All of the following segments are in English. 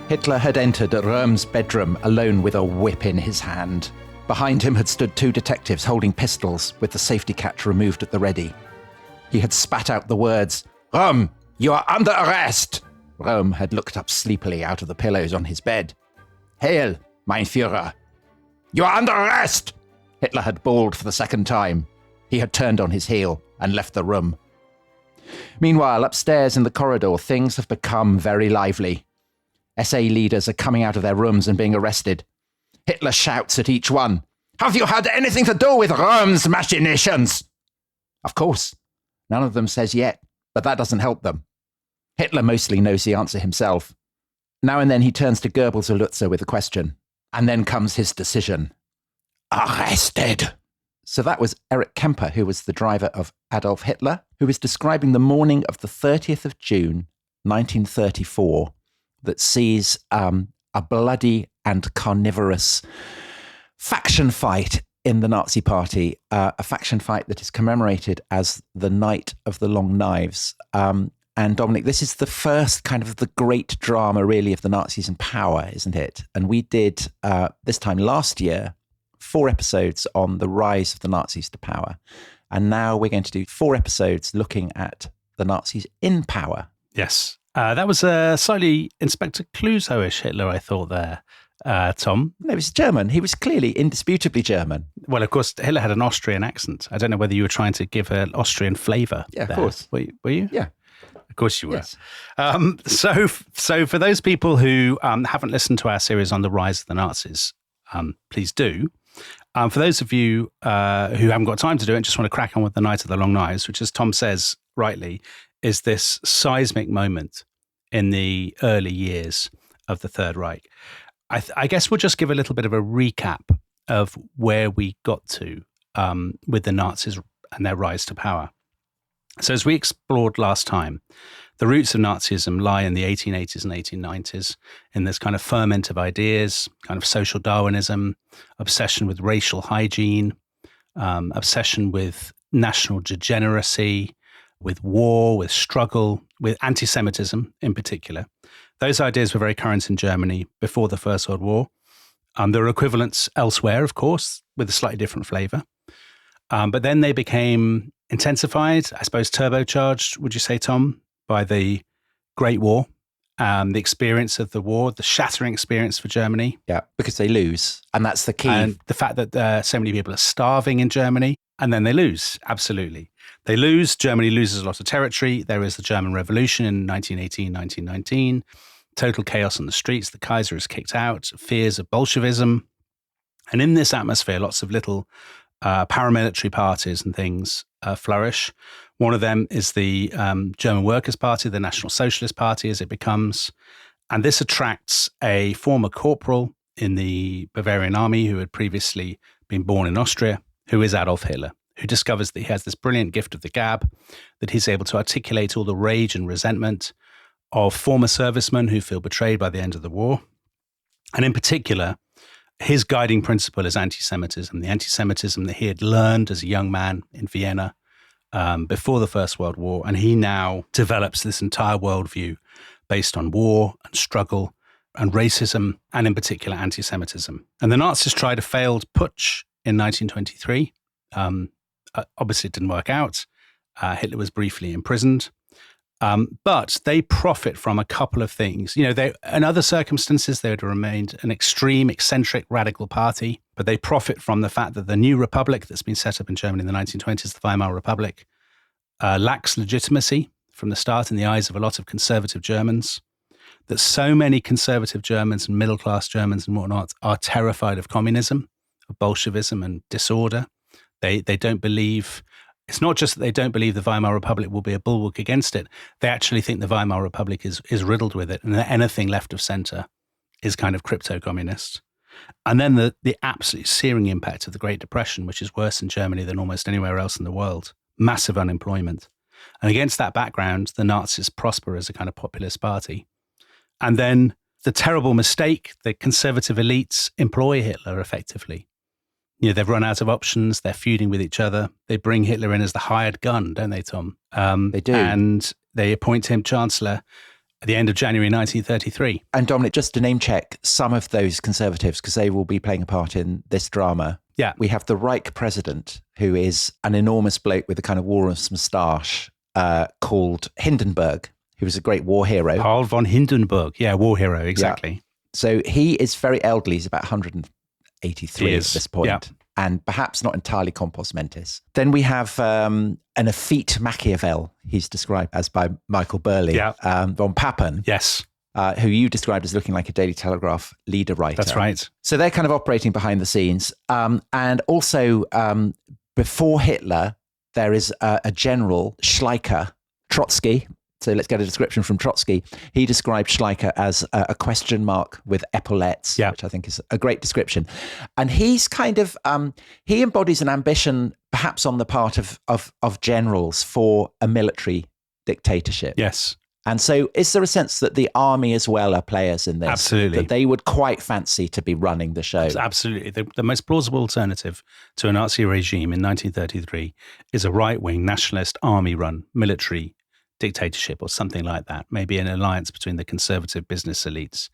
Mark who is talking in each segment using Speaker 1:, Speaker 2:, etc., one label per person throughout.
Speaker 1: Hitler had entered Röhm's bedroom alone with a whip in his hand. Behind him had stood 2 detectives holding pistols with the safety catch removed at the ready. He had spat out the words, "Röhm, you are under arrest!" Röhm had looked up sleepily out of the pillows on his bed. "Hail, mein Führer! You are under arrest!" Hitler had bawled for the second time. He had turned on his heel and left the room. Meanwhile, upstairs in the corridor, things have become very lively. SA leaders are coming out of their rooms and being arrested. Hitler shouts at each one, "Have you had anything to do with Röhm's machinations?" Of course, none of them says yet, but that doesn't help them. Hitler mostly knows the answer himself. Now and then he turns to Goebbels or Lutzer with a question, and then comes his decision. Arrested! So that was Erich Kemper, who was the driver of Adolf Hitler, who was describing the morning of the 30th of June, 1934, that sees a bloody and carnivorous faction fight in the Nazi Party, a faction fight that is commemorated as the Night of the Long Knives. And Dominic, this is the first kind of the great drama, really, of the Nazis in power, isn't it? And we did, this time last year, 4 episodes on the rise of the Nazis to power. And now we're going to do 4 episodes looking at the Nazis in power.
Speaker 2: Yes. That was a slightly Inspector Clouseau-ish Hitler, I thought there, Tom.
Speaker 1: No, he was German. He was clearly indisputably German.
Speaker 2: Well, of course, Hitler had an Austrian accent. I don't know whether you were trying to give an Austrian flavour.
Speaker 1: Yeah,
Speaker 2: there.
Speaker 1: Of course.
Speaker 2: Were you?
Speaker 1: Yeah.
Speaker 2: Of course you were.
Speaker 1: Yes.
Speaker 2: So for those people who haven't listened to our series on the rise of the Nazis, please do. For those of you who haven't got time to do it and just want to crack on with the Night of the Long Knives, which, as Tom says rightly, is this seismic moment in the early years of the Third Reich. I guess we'll just give a little bit of a recap of where we got to with the Nazis and their rise to power. So as we explored last time, the roots of Nazism lie in the 1880s and 1890s in this kind of ferment of ideas, kind of social Darwinism, obsession with racial hygiene, obsession with national degeneracy, with war, with struggle, with anti-Semitism in particular. Those ideas were very current in Germany before the First World War. There are equivalents elsewhere, of course, with a slightly different flavour. But then they became intensified, I suppose turbocharged, would you say, Tom, by the Great War, the experience of the war, the shattering experience for Germany.
Speaker 1: Yeah, because they lose. And that's the key.
Speaker 2: And the fact that so many people are starving in Germany, and then they lose, absolutely. They lose, Germany loses a lot of territory. There is the German Revolution in 1918, 1919. Total chaos on the streets. The Kaiser is kicked out, fears of Bolshevism. And in this atmosphere, lots of little paramilitary parties and things flourish. One of them is the German Workers' Party, the National Socialist Party, as it becomes. And this attracts a former corporal in the Bavarian army who had previously been born in Austria, who is Adolf Hitler, who discovers that he has this brilliant gift of the gab, that he's able to articulate all the rage and resentment of former servicemen who feel betrayed by the end of the war. And in particular, his guiding principle is anti-Semitism, the anti-Semitism that he had learned as a young man in Vienna before the First World War. And he now develops this entire worldview based on war and struggle and racism, and in particular anti-Semitism. And the Nazis tried a failed putsch in 1923. Obviously, it didn't work out. Hitler was briefly imprisoned. But they profit from a couple of things. You know, in other circumstances, they would have remained an extreme, eccentric, radical party. But they profit from the fact that the new republic that's been set up in Germany in the 1920s, the Weimar Republic, lacks legitimacy from the start in the eyes of a lot of conservative Germans. That so many conservative Germans and middle-class Germans and whatnot are terrified of communism, of Bolshevism and disorder. They don't believe... It's not just that they don't believe the Weimar Republic will be a bulwark against it. They actually think the Weimar Republic is riddled with it, and that anything left of center is kind of crypto-communist. And then the absolute searing impact of the Great Depression, which is worse in Germany than almost anywhere else in the world. Massive unemployment. And against that background, the Nazis prosper as a kind of populist party. And then the terrible mistake, the conservative elites employ Hitler effectively. You know, they've run out of options. They're feuding with each other. They bring Hitler in as the hired gun, don't they, Tom?
Speaker 1: They do.
Speaker 2: And they appoint him Chancellor at the end of January 1933.
Speaker 1: And Dominic, just to name check some of those conservatives, because they will be playing a part in this drama.
Speaker 2: Yeah.
Speaker 1: We have the Reich president, who is an enormous bloke with a kind of walrus moustache called Hindenburg, who was a great war hero.
Speaker 2: Paul von Hindenburg. Yeah, war hero, exactly.
Speaker 1: Yeah. So he is very elderly. He's about 183 at this point.
Speaker 2: Yeah.
Speaker 1: And perhaps not entirely compos mentis. Then we have an effete Machiavel, he's described as by Michael Burley, von Papen.
Speaker 2: Yes.
Speaker 1: Who you described as looking like a Daily Telegraph leader writer.
Speaker 2: That's right.
Speaker 1: So they're kind of operating behind the scenes. And also, before Hitler, there is a general, Schleicher, Trotsky. So let's get a description from Trotsky. He described Schleicher as a question mark with epaulettes, which I think is a great description. And he's kind of, he embodies an ambition, perhaps on the part of generals, for a military dictatorship.
Speaker 2: Yes.
Speaker 1: And so is there a sense that the army as well are players in this?
Speaker 2: Absolutely.
Speaker 1: That they would quite fancy to be running the show?
Speaker 2: Absolutely. The most plausible alternative to a Nazi regime in 1933 is a right-wing nationalist army-run military dictatorship or something like that, maybe an alliance between the conservative business elites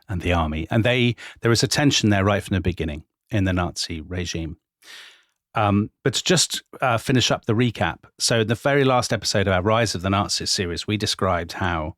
Speaker 2: and the army. And there is a tension there right from the beginning in the Nazi regime. But to just finish up the recap. So in the very last episode of our Rise of the Nazis series, we described how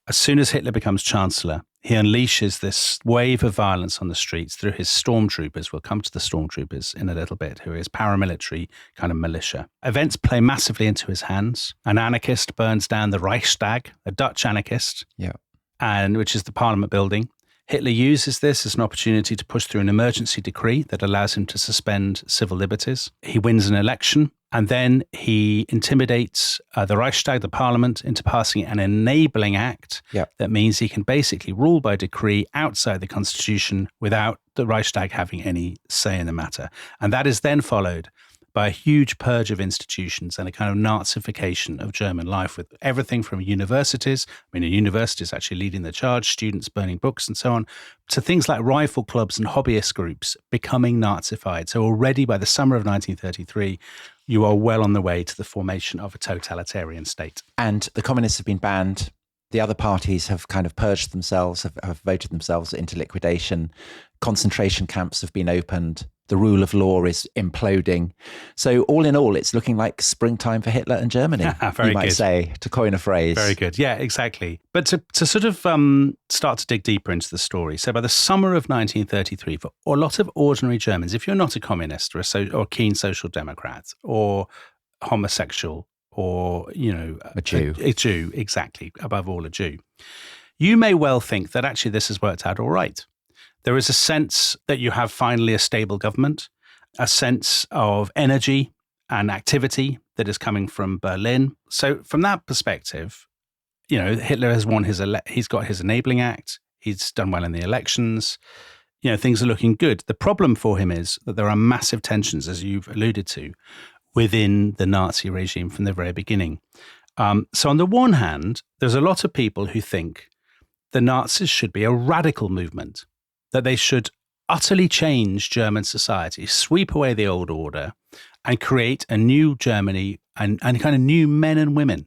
Speaker 2: as soon as Hitler becomes Chancellor, he unleashes this wave of violence on the streets through his stormtroopers. We'll come to the stormtroopers in a little bit, who is paramilitary kind of militia. Events play massively into his hands. An anarchist burns down the Reichstag, a Dutch anarchist, which is the parliament building. Hitler uses this as an opportunity to push through an emergency decree that allows him to suspend civil liberties. He wins an election, and then he intimidates the Reichstag, the parliament, into passing an enabling act that means he can basically rule by decree outside the constitution without the Reichstag having any say in the matter. And that is then followed by a huge purge of institutions and a kind of Nazification of German life, with everything from universities, universities actually leading the charge, students burning books and so on, to things like rifle clubs and hobbyist groups becoming Nazified. So already by the summer of 1933, you are well on the way to the formation of a totalitarian state.
Speaker 1: And the communists have been banned. The other parties have kind of purged themselves, have voted themselves into liquidation. Concentration camps have been opened. The rule of law is imploding. So all in all, it's looking like springtime for Hitler and Germany, you might say, to coin a phrase.
Speaker 2: Very good. Yeah, exactly. But to sort of start to dig deeper into the story. So by the summer of 1933, for a lot of ordinary Germans, if you're not a communist or a keen social democrat or homosexual or,
Speaker 1: a Jew.
Speaker 2: A Jew, exactly, above all a Jew, you may well think that actually this has worked out all right. There is a sense that you have finally a stable government, a sense of energy and activity that is coming from Berlin. So from that perspective, Hitler has won he's got his enabling act. He's done well in the elections. Things are looking good. The problem for him is that there are massive tensions, as you've alluded to, within the Nazi regime from the very beginning. So on the one hand, there's a lot of people who think the Nazis should be a radical movement, that they should utterly change German society, sweep away the old order, and create a new Germany and kind of new men and women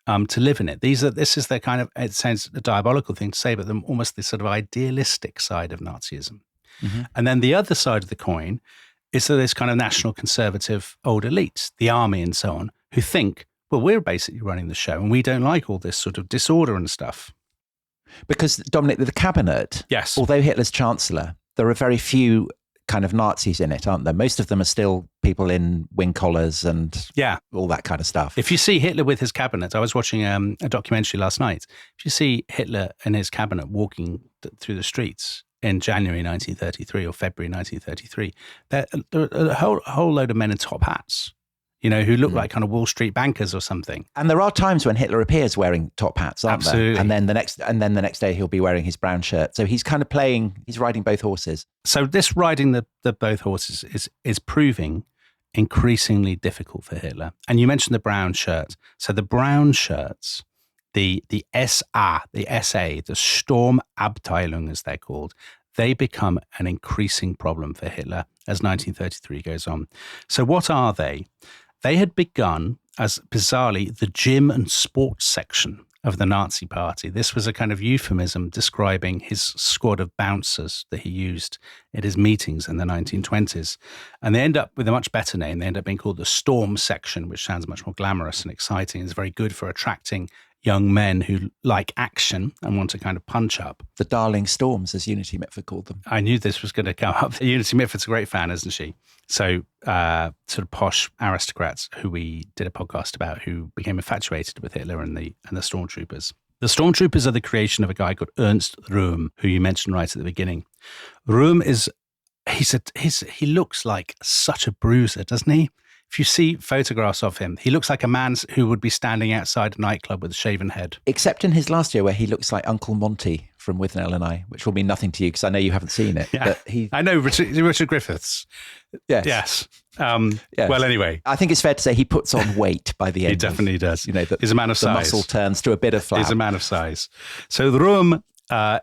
Speaker 2: to live in it. This is the kind of, it sounds a diabolical thing to say, but almost the sort of idealistic side of Nazism. Mm-hmm. And then the other side of the coin is that this kind of national conservative old elites, the army and so on, who think, well, we're basically running the show and we don't like all this sort of disorder and stuff.
Speaker 1: Because, Dominic, the cabinet,
Speaker 2: yes,
Speaker 1: although Hitler's chancellor, there are very few kind of Nazis in it, aren't there? Most of them are still people in wing collars and all that kind of stuff.
Speaker 2: If you see Hitler with his cabinet, I was watching a documentary last night. If you see Hitler and his cabinet walking through the streets in January 1933 or February 1933, there are a whole load of men in top hats, who look like kind of Wall Street bankers or something.
Speaker 1: And there are times when Hitler appears wearing top hats, aren't
Speaker 2: Absolutely.
Speaker 1: there? And then the next day he'll be wearing his brown shirt. So he's kind of he's riding both horses.
Speaker 2: So this riding the both horses is proving increasingly difficult for Hitler. And you mentioned the brown shirt. So the brown shirts, the SA, the Sturmabteilung as they're called, they become an increasing problem for Hitler as 1933 goes on. So what are they? They had begun as, bizarrely, the gym and sports section of the Nazi Party. This was a kind of euphemism describing his squad of bouncers that he used at his meetings in the 1920s. And they end up with a much better name. They end up being called the Storm Section, which sounds much more glamorous and exciting. It's very good for attracting young men who like action and want to kind of punch up.
Speaker 1: The Darling Storms, as Unity Mitford called them.
Speaker 2: I knew this was going to come up. Unity Mitford's a great fan, isn't she? So sort of posh aristocrats who we did a podcast about who became infatuated with Hitler and the stormtroopers. The stormtroopers are the creation of a guy called Ernst Röhm, who you mentioned right at the beginning. Röhm he looks like such a bruiser, doesn't he? If you see photographs of him, he looks like a man who would be standing outside a nightclub with a shaven head.
Speaker 1: Except in his last year where he looks like Uncle Monty from Withnail and I, which will mean nothing to you because I know you haven't seen it.
Speaker 2: Yeah.
Speaker 1: But
Speaker 2: I know Richard Griffiths.
Speaker 1: Yes.
Speaker 2: Yes.
Speaker 1: Yes.
Speaker 2: Well, anyway.
Speaker 1: I think it's fair to say he puts on weight by the end.
Speaker 2: He definitely does.
Speaker 1: He's
Speaker 2: a man of size.
Speaker 1: The muscle turns to a bit of flab.
Speaker 2: He's a man of size. So Röhm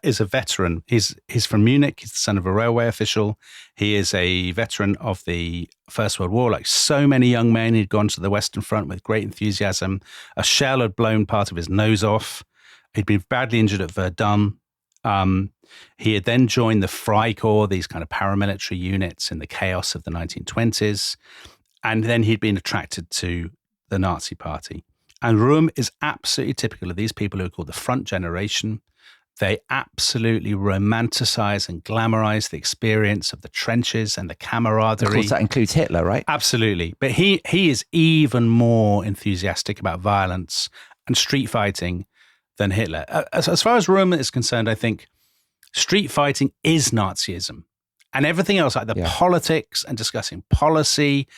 Speaker 2: is a veteran. He's from Munich. He's the son of a railway official. He is a veteran of the First World War. Like so many young men, he'd gone to the Western Front with great enthusiasm. A shell had blown part of his nose off. He'd been badly injured at Verdun. He had then joined the Freikorps, these kind of paramilitary units in the chaos of the 1920s. And then he'd been attracted to the Nazi Party. And Röhm is absolutely typical of these people who are called the front generation. They absolutely romanticize and glamorize the experience of the trenches and the camaraderie.
Speaker 1: Of course, that includes Hitler, right?
Speaker 2: Absolutely. But he is even more enthusiastic about violence and street fighting than Hitler. As far as Röhm is concerned, I think street fighting is Nazism. And everything else, like the politics and discussing policy,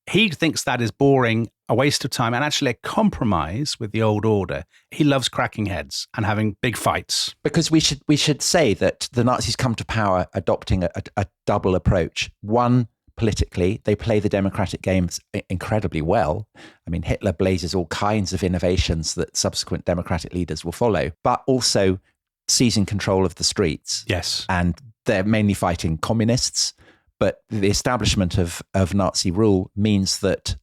Speaker 2: he thinks that is boring, a waste of time, and actually a compromise with the old order. He loves cracking heads and having big fights. Because
Speaker 1: we should say that the Nazis come to power adopting a double approach. One, politically, they play the democratic games incredibly well. I mean, Hitler blazes all kinds of innovations that subsequent democratic leaders will follow, but also seizing control of the streets.
Speaker 2: Yes.
Speaker 1: And they're mainly fighting communists. But the establishment of Nazi rule means that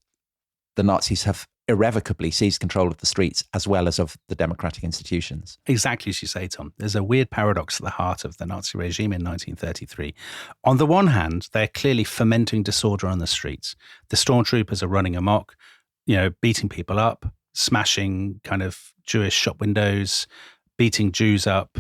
Speaker 1: the Nazis have irrevocably seized control of the streets as well as of the democratic institutions.
Speaker 2: Exactly as you say, Tom. There's a weird paradox at the heart of the Nazi regime in 1933. On the one hand, they're clearly fomenting disorder on the streets. The stormtroopers are running amok, beating people up, smashing kind of Jewish shop windows, beating Jews up,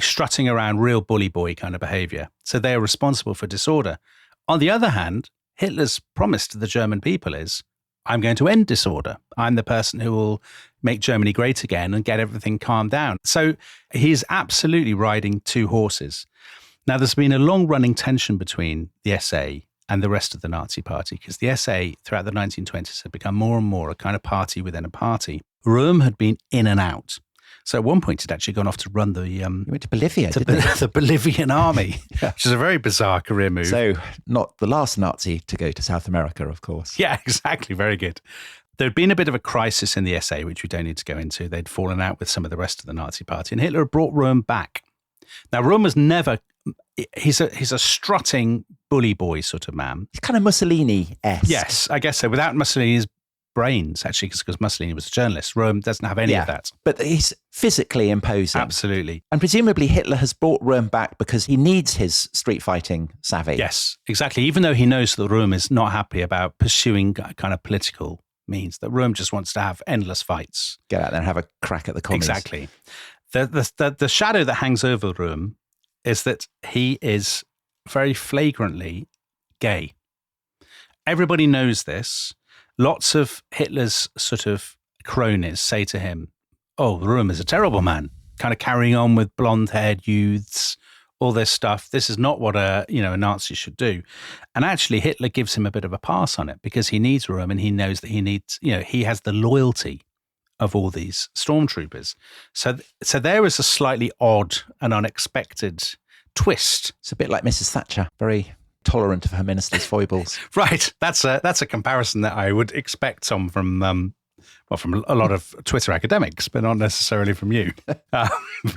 Speaker 2: strutting around real bully boy kind of behavior. So they're responsible for disorder. On the other hand, Hitler's promise to the German people is, I'm going to end disorder. I'm the person who will make Germany great again and get everything calmed down. So he's absolutely riding two horses. Now, there's been a long-running tension between the SA and the rest of the Nazi Party because the SA throughout the 1920s had become more and more a kind of party within a party. Röhm had been in and out. So at one point, he'd actually gone off to run the...
Speaker 1: He went to Bolivia,
Speaker 2: the Bolivian army, which is a very bizarre career move.
Speaker 1: So not the last Nazi to go to South America, of course.
Speaker 2: Yeah, exactly. Very good. There'd been a bit of a crisis in the SA, which we don't need to go into. They'd fallen out with some of the rest of the Nazi Party, and Hitler had brought Röhm back. Now, Röhm was never... He's a strutting bully boy sort of man.
Speaker 1: He's kind of Mussolini-esque.
Speaker 2: Yes, I guess so. Without Mussolini's brains, actually, because Mussolini was a journalist. Röhm doesn't have any of that.
Speaker 1: But he's physically imposing.
Speaker 2: Absolutely.
Speaker 1: And presumably Hitler has brought Röhm back because he needs his street fighting savvy.
Speaker 2: Yes, exactly. Even though he knows that Röhm is not happy about pursuing kind of political means, that Röhm just wants to have endless fights.
Speaker 1: Get out there and have a crack at the commies.
Speaker 2: Exactly. The shadow that hangs over Röhm is that he is very flagrantly gay. Everybody knows this. Lots of Hitler's sort of cronies say to him, oh, Röhm is a terrible man, kind of carrying on with blonde-haired youths, all this stuff. This is not what a Nazi should do. And actually, Hitler gives him a bit of a pass on it because he needs Röhm and he knows that he has the loyalty of all these stormtroopers. So there is a slightly odd and unexpected twist.
Speaker 1: It's a bit like Mrs. Thatcher, very tolerant of her minister's foibles.
Speaker 2: Right. That's a comparison that I would expect from a lot of Twitter academics, but not necessarily from you.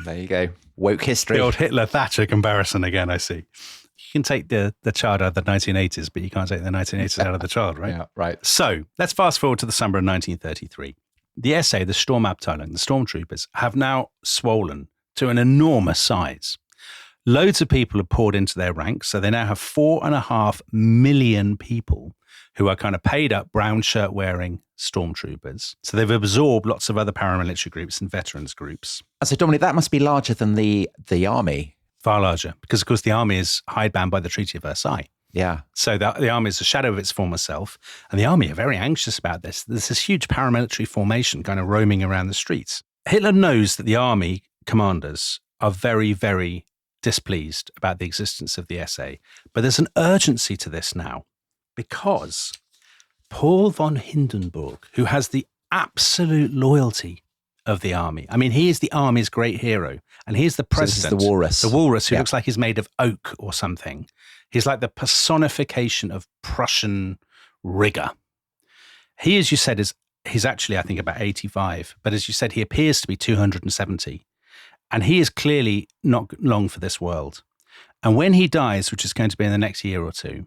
Speaker 1: There you go. Woke history.
Speaker 2: The old Hitler-Thatcher comparison again, I see. You can take the child out of the 1980s, but you can't take the 1980s out of the child, right?
Speaker 1: Yeah, right.
Speaker 2: So let's fast forward to the summer of 1933. The SA, the Sturmabteilung, the stormtroopers, have now swollen to an enormous size. Loads of people have poured into their ranks, so they now have 4.5 million people who are kind of paid up brown shirt wearing stormtroopers. So they've absorbed lots of other paramilitary groups and veterans groups.
Speaker 1: And so, Dominic, that must be larger than the army.
Speaker 2: Far larger, because of course the army is hidebound by the Treaty of Versailles.
Speaker 1: Yeah.
Speaker 2: So the army is a shadow of its former self, and the army are very anxious about this. There's this huge paramilitary formation kind of roaming around the streets. Hitler knows that the army commanders are very, very displeased about the existence of the SA, but there's an urgency to this now because Paul von Hindenburg, who has the absolute loyalty of the army. I mean, he is the army's great hero, and he's the president.
Speaker 1: So this is the walrus.
Speaker 2: The walrus who looks like he's made of oak or something. He's like the personification of Prussian rigor. He, as you said, he's actually, I think, about 85. But as you said, he appears to be 270. And he is clearly not long for this world. And when he dies, which is going to be in the next year or two,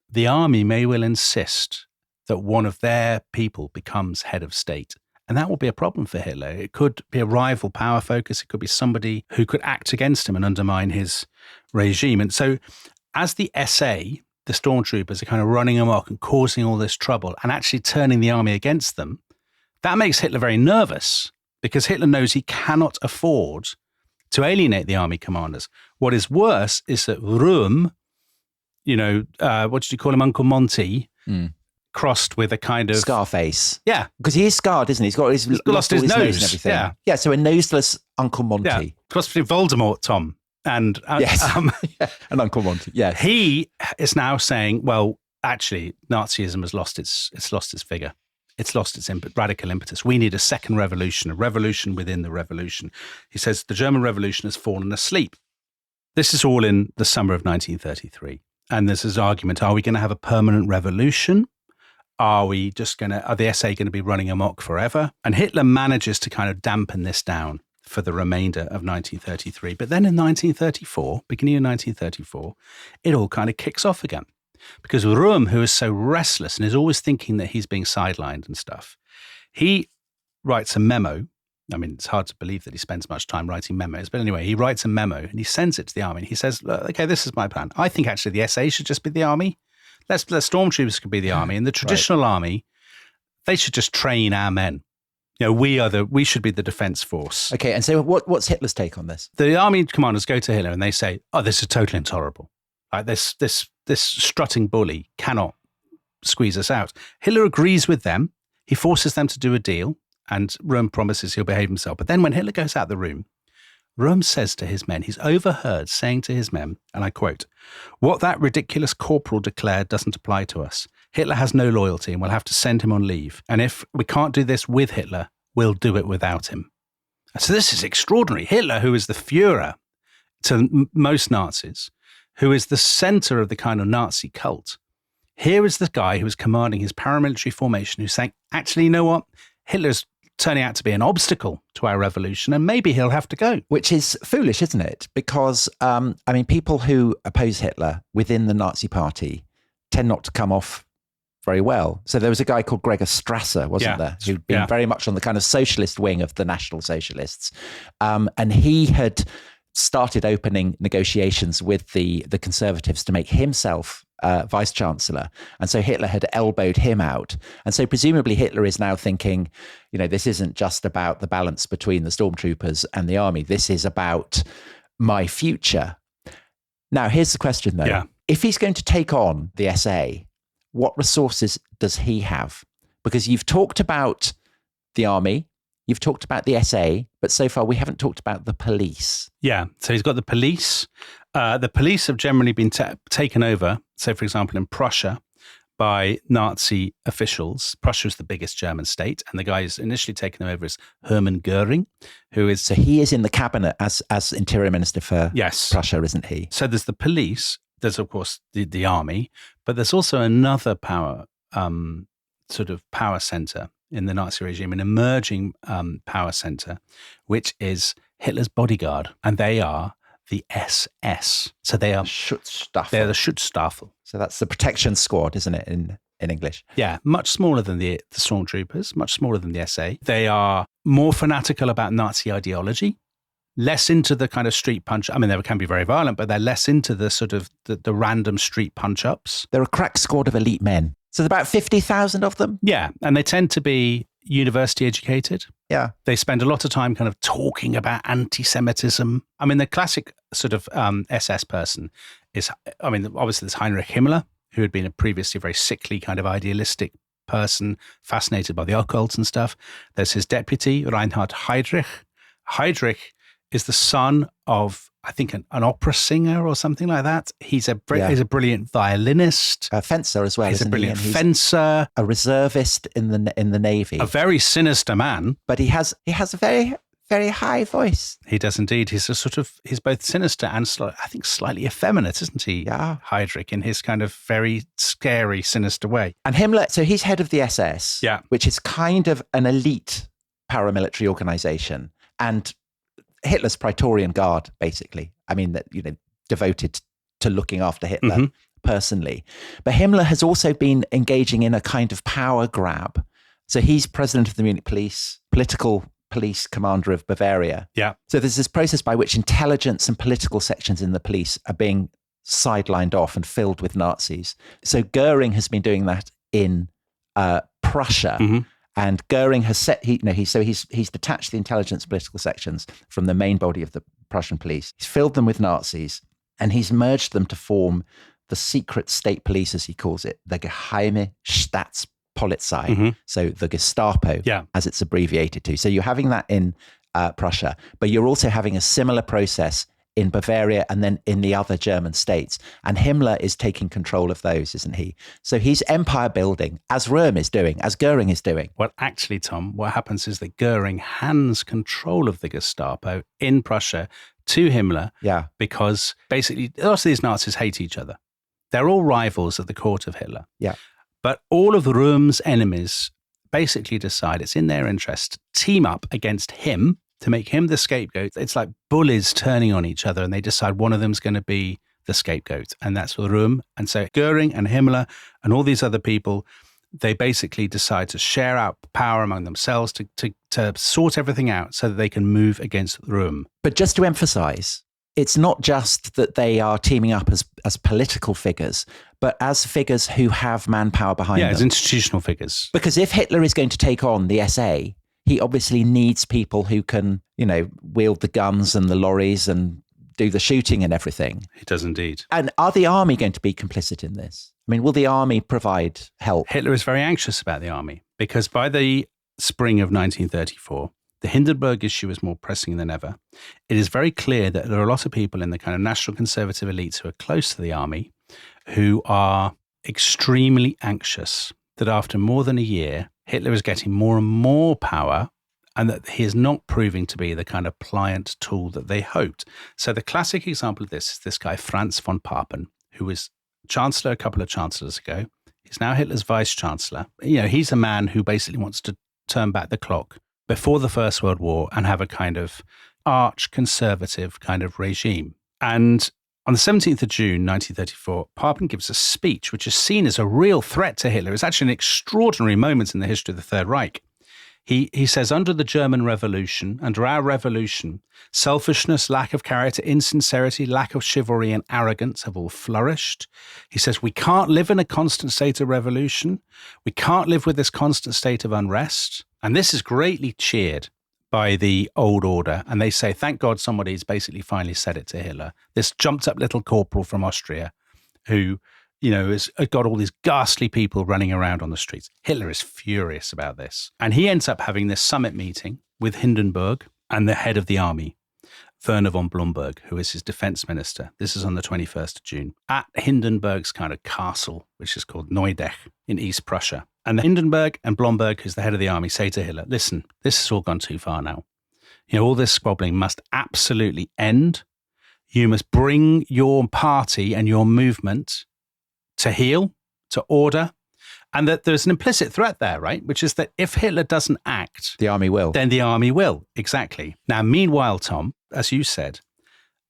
Speaker 2: the army may well insist that one of their people becomes head of state. And that will be a problem for Hitler. It could be a rival power focus. It could be somebody who could act against him and undermine his regime. And so as the SA, the stormtroopers are kind of running amok and causing all this trouble and actually turning the army against them, that makes Hitler very nervous because Hitler knows he cannot afford to alienate the army commanders. What is worse is that Röhm, what did you call him, Uncle Monty, crossed with a kind of...
Speaker 1: Scarface.
Speaker 2: Yeah.
Speaker 1: Because he is scarred, isn't he? He's lost his nose and everything.
Speaker 2: Yeah,
Speaker 1: so a noseless Uncle Monty.
Speaker 2: Yeah. Crossed between Voldemort, Tom, and...
Speaker 1: yes, and Uncle Monty, yes.
Speaker 2: He is now saying, well, actually, Nazism has lost its vigor. It's lost its radical impetus. We need a second revolution, a revolution within the revolution. He says the German Revolution has fallen asleep. This is all in the summer of 1933. And there's this argument, are we going to have a permanent revolution? Are the SA going to be running amok forever? And Hitler manages to kind of dampen this down for the remainder of 1933. But then in 1934, beginning of 1934, it all kind of kicks off again. Because Röhm, who is so restless and is always thinking that he's being sidelined and stuff, he writes a memo. I mean, it's hard to believe that he spends much time writing memos. But anyway, he writes a memo and he sends it to the army. And he says, look, okay, this is my plan. I think actually the SA should just be the army. The stormtroopers could be the army. And the traditional army, they should just train our men. We should be the defense force.
Speaker 1: Okay, and so what's Hitler's take on this?
Speaker 2: The army commanders go to Hitler and they say, oh, this is totally intolerable. Like this strutting bully cannot squeeze us out. Hitler agrees with them. He forces them to do a deal, and Röhm promises he'll behave himself. But then when Hitler goes out the room, Röhm says to his men, he's overheard saying to his men, and I quote, "What that ridiculous corporal declared doesn't apply to us. Hitler has no loyalty and we'll have to send him on leave. And if we can't do this with Hitler, we'll do it without him." So this is extraordinary. Hitler, who is the Führer to most Nazis, who is the center of the kind of Nazi cult. Here is the guy who is commanding his paramilitary formation who's saying, actually, you know what? Hitler's turning out to be an obstacle to our revolution and maybe he'll have to go.
Speaker 1: Which is foolish, isn't it? Because, people who oppose Hitler within the Nazi party tend not to come off very well. So there was a guy called Gregor Strasser, wasn't there? Who'd been very much on the kind of socialist wing of the National Socialists. And he had started opening negotiations with the Conservatives to make himself vice chancellor. And so Hitler had elbowed him out. And so presumably Hitler is now thinking, this isn't just about the balance between the stormtroopers and the army. This is about my future. Now, here's the question, though.
Speaker 2: Yeah.
Speaker 1: If he's going to take on the SA, what resources does he have? Because you've talked about the army, you've talked about the SA, but so far we haven't talked about the police.
Speaker 2: Yeah, so he's got the police. The police have generally been taken over, so for example, in Prussia, by Nazi officials. Prussia is the biggest German state, and the guy who's initially taken them over is Hermann Göring, who is...
Speaker 1: So he is in the cabinet as Interior Minister for Prussia, isn't he?
Speaker 2: So there's the police, there's of course the army, but there's also another power center in the Nazi regime, an emerging power center, which is Hitler's bodyguard, and they are the SS. So they are
Speaker 1: Schutzstaffel.
Speaker 2: They're the Schutzstaffel.
Speaker 1: So that's the protection squad, isn't it, in in English.
Speaker 2: Yeah, much smaller than the stormtroopers, much smaller than the SA. They are more fanatical about Nazi ideology, less into the kind of street punch. I mean, they can be very violent, but they're less into the sort of the random street punch-ups.
Speaker 1: They're a crack squad of elite men. So there's about 50,000 of them?
Speaker 2: Yeah, and they tend to be university educated.
Speaker 1: Yeah.
Speaker 2: They spend a lot of time kind of talking about anti-Semitism. I mean, the classic sort of SS person is, I mean, obviously there's Heinrich Himmler, who had been a previously very sickly kind of idealistic person, fascinated by the occult and stuff. There's his deputy, Reinhard Heydrich. Heydrich is the son of, I think, an opera singer or something like that. He's a brilliant violinist,
Speaker 1: a fencer as well.
Speaker 2: He's a brilliant fencer,
Speaker 1: a reservist in the Navy,
Speaker 2: a very sinister man.
Speaker 1: But he has a very, very high voice.
Speaker 2: He does indeed. He's he's both sinister and I think slightly effeminate, isn't he?
Speaker 1: Yeah,
Speaker 2: Heydrich, in his kind of very scary, sinister way.
Speaker 1: And Himmler, so he's head of the SS,
Speaker 2: yeah,
Speaker 1: which is kind of an elite paramilitary organization, and Hitler's Praetorian Guard, basically. I mean, that, devoted to looking after Hitler personally. But Himmler has also been engaging in a kind of power grab. So he's president of the Munich police, political police commander of Bavaria.
Speaker 2: Yeah.
Speaker 1: So there's this process by which intelligence and political sections in the police are being sidelined off and filled with Nazis. So Goering has been doing that in Prussia. Mm-hmm. And Goering has he's detached the intelligence political sections from the main body of the Prussian police. He's filled them with Nazis, and he's merged them to form the secret state police, as he calls it, the Geheime Staatspolizei, so the Gestapo, as it's abbreviated to. So you're having that in Prussia, but you're also having a similar process in Bavaria and then in the other German states. And Himmler is taking control of those, isn't he? So he's empire building, as Röhm is doing, as Goering is doing.
Speaker 2: Well, actually, Tom, what happens is that Goering hands control of the Gestapo in Prussia to Himmler, because basically lots of these Nazis hate each other. They're all rivals at the court of Hitler.
Speaker 1: Yeah.
Speaker 2: But all of Röhm's enemies basically decide it's in their interest to team up against him, to make him the scapegoat. It's like bullies turning on each other, and they decide one of them's going to be the scapegoat, and that's Röhm. And so Goering and Himmler and all these other people, they basically decide to share out power among themselves to sort everything out so that they can move against Röhm.
Speaker 1: But just to emphasize, it's not just that they are teaming up as political figures, but as figures who have manpower behind them.
Speaker 2: Yeah, as institutional figures.
Speaker 1: Because if Hitler is going to take on the SA, he obviously needs people who can, wield the guns and the lorries and do the shooting and everything.
Speaker 2: He does indeed.
Speaker 1: And are the army going to be complicit in this? I mean, will the army provide help?
Speaker 2: Hitler is very anxious about the army because by the spring of 1934, the Hindenburg issue is more pressing than ever. It is very clear that there are a lot of people in the kind of national conservative elites who are close to the army who are extremely anxious that after more than a year, Hitler is getting more and more power and that he is not proving to be the kind of pliant tool that they hoped. So the classic example of this is this guy, Franz von Papen, who was Chancellor a couple of chancellors ago. He's now Hitler's vice chancellor. He's a man who basically wants to turn back the clock before the First World War and have a kind of arch-conservative kind of regime. And on the 17th of June, 1934, Papen gives a speech which is seen as a real threat to Hitler. It's actually an extraordinary moment in the history of the Third Reich. He says, under the German Revolution, under our revolution, selfishness, lack of character, insincerity, lack of chivalry and arrogance have all flourished. He says, we can't live in a constant state of revolution. We can't live with this constant state of unrest. And this is greatly cheered by the old order. And they say, thank God somebody's basically finally said it to Hitler. This jumped up little corporal from Austria who, has got all these ghastly people running around on the streets. Hitler is furious about this. And he ends up having this summit meeting with Hindenburg and the head of the army, Werner von Blomberg, who is his defense minister. This is on the 21st of June at Hindenburg's kind of castle, which is called Neudeck in East Prussia. And Hindenburg and Blomberg, who's the head of the army, say to Hitler, listen, this has all gone too far now. All this squabbling must absolutely end. You must bring your party and your movement to heel, to order, and that there's an implicit threat there, right? Which is that if Hitler doesn't act,
Speaker 1: the army will.
Speaker 2: Then the army will, exactly. Now, meanwhile, Tom, as you said,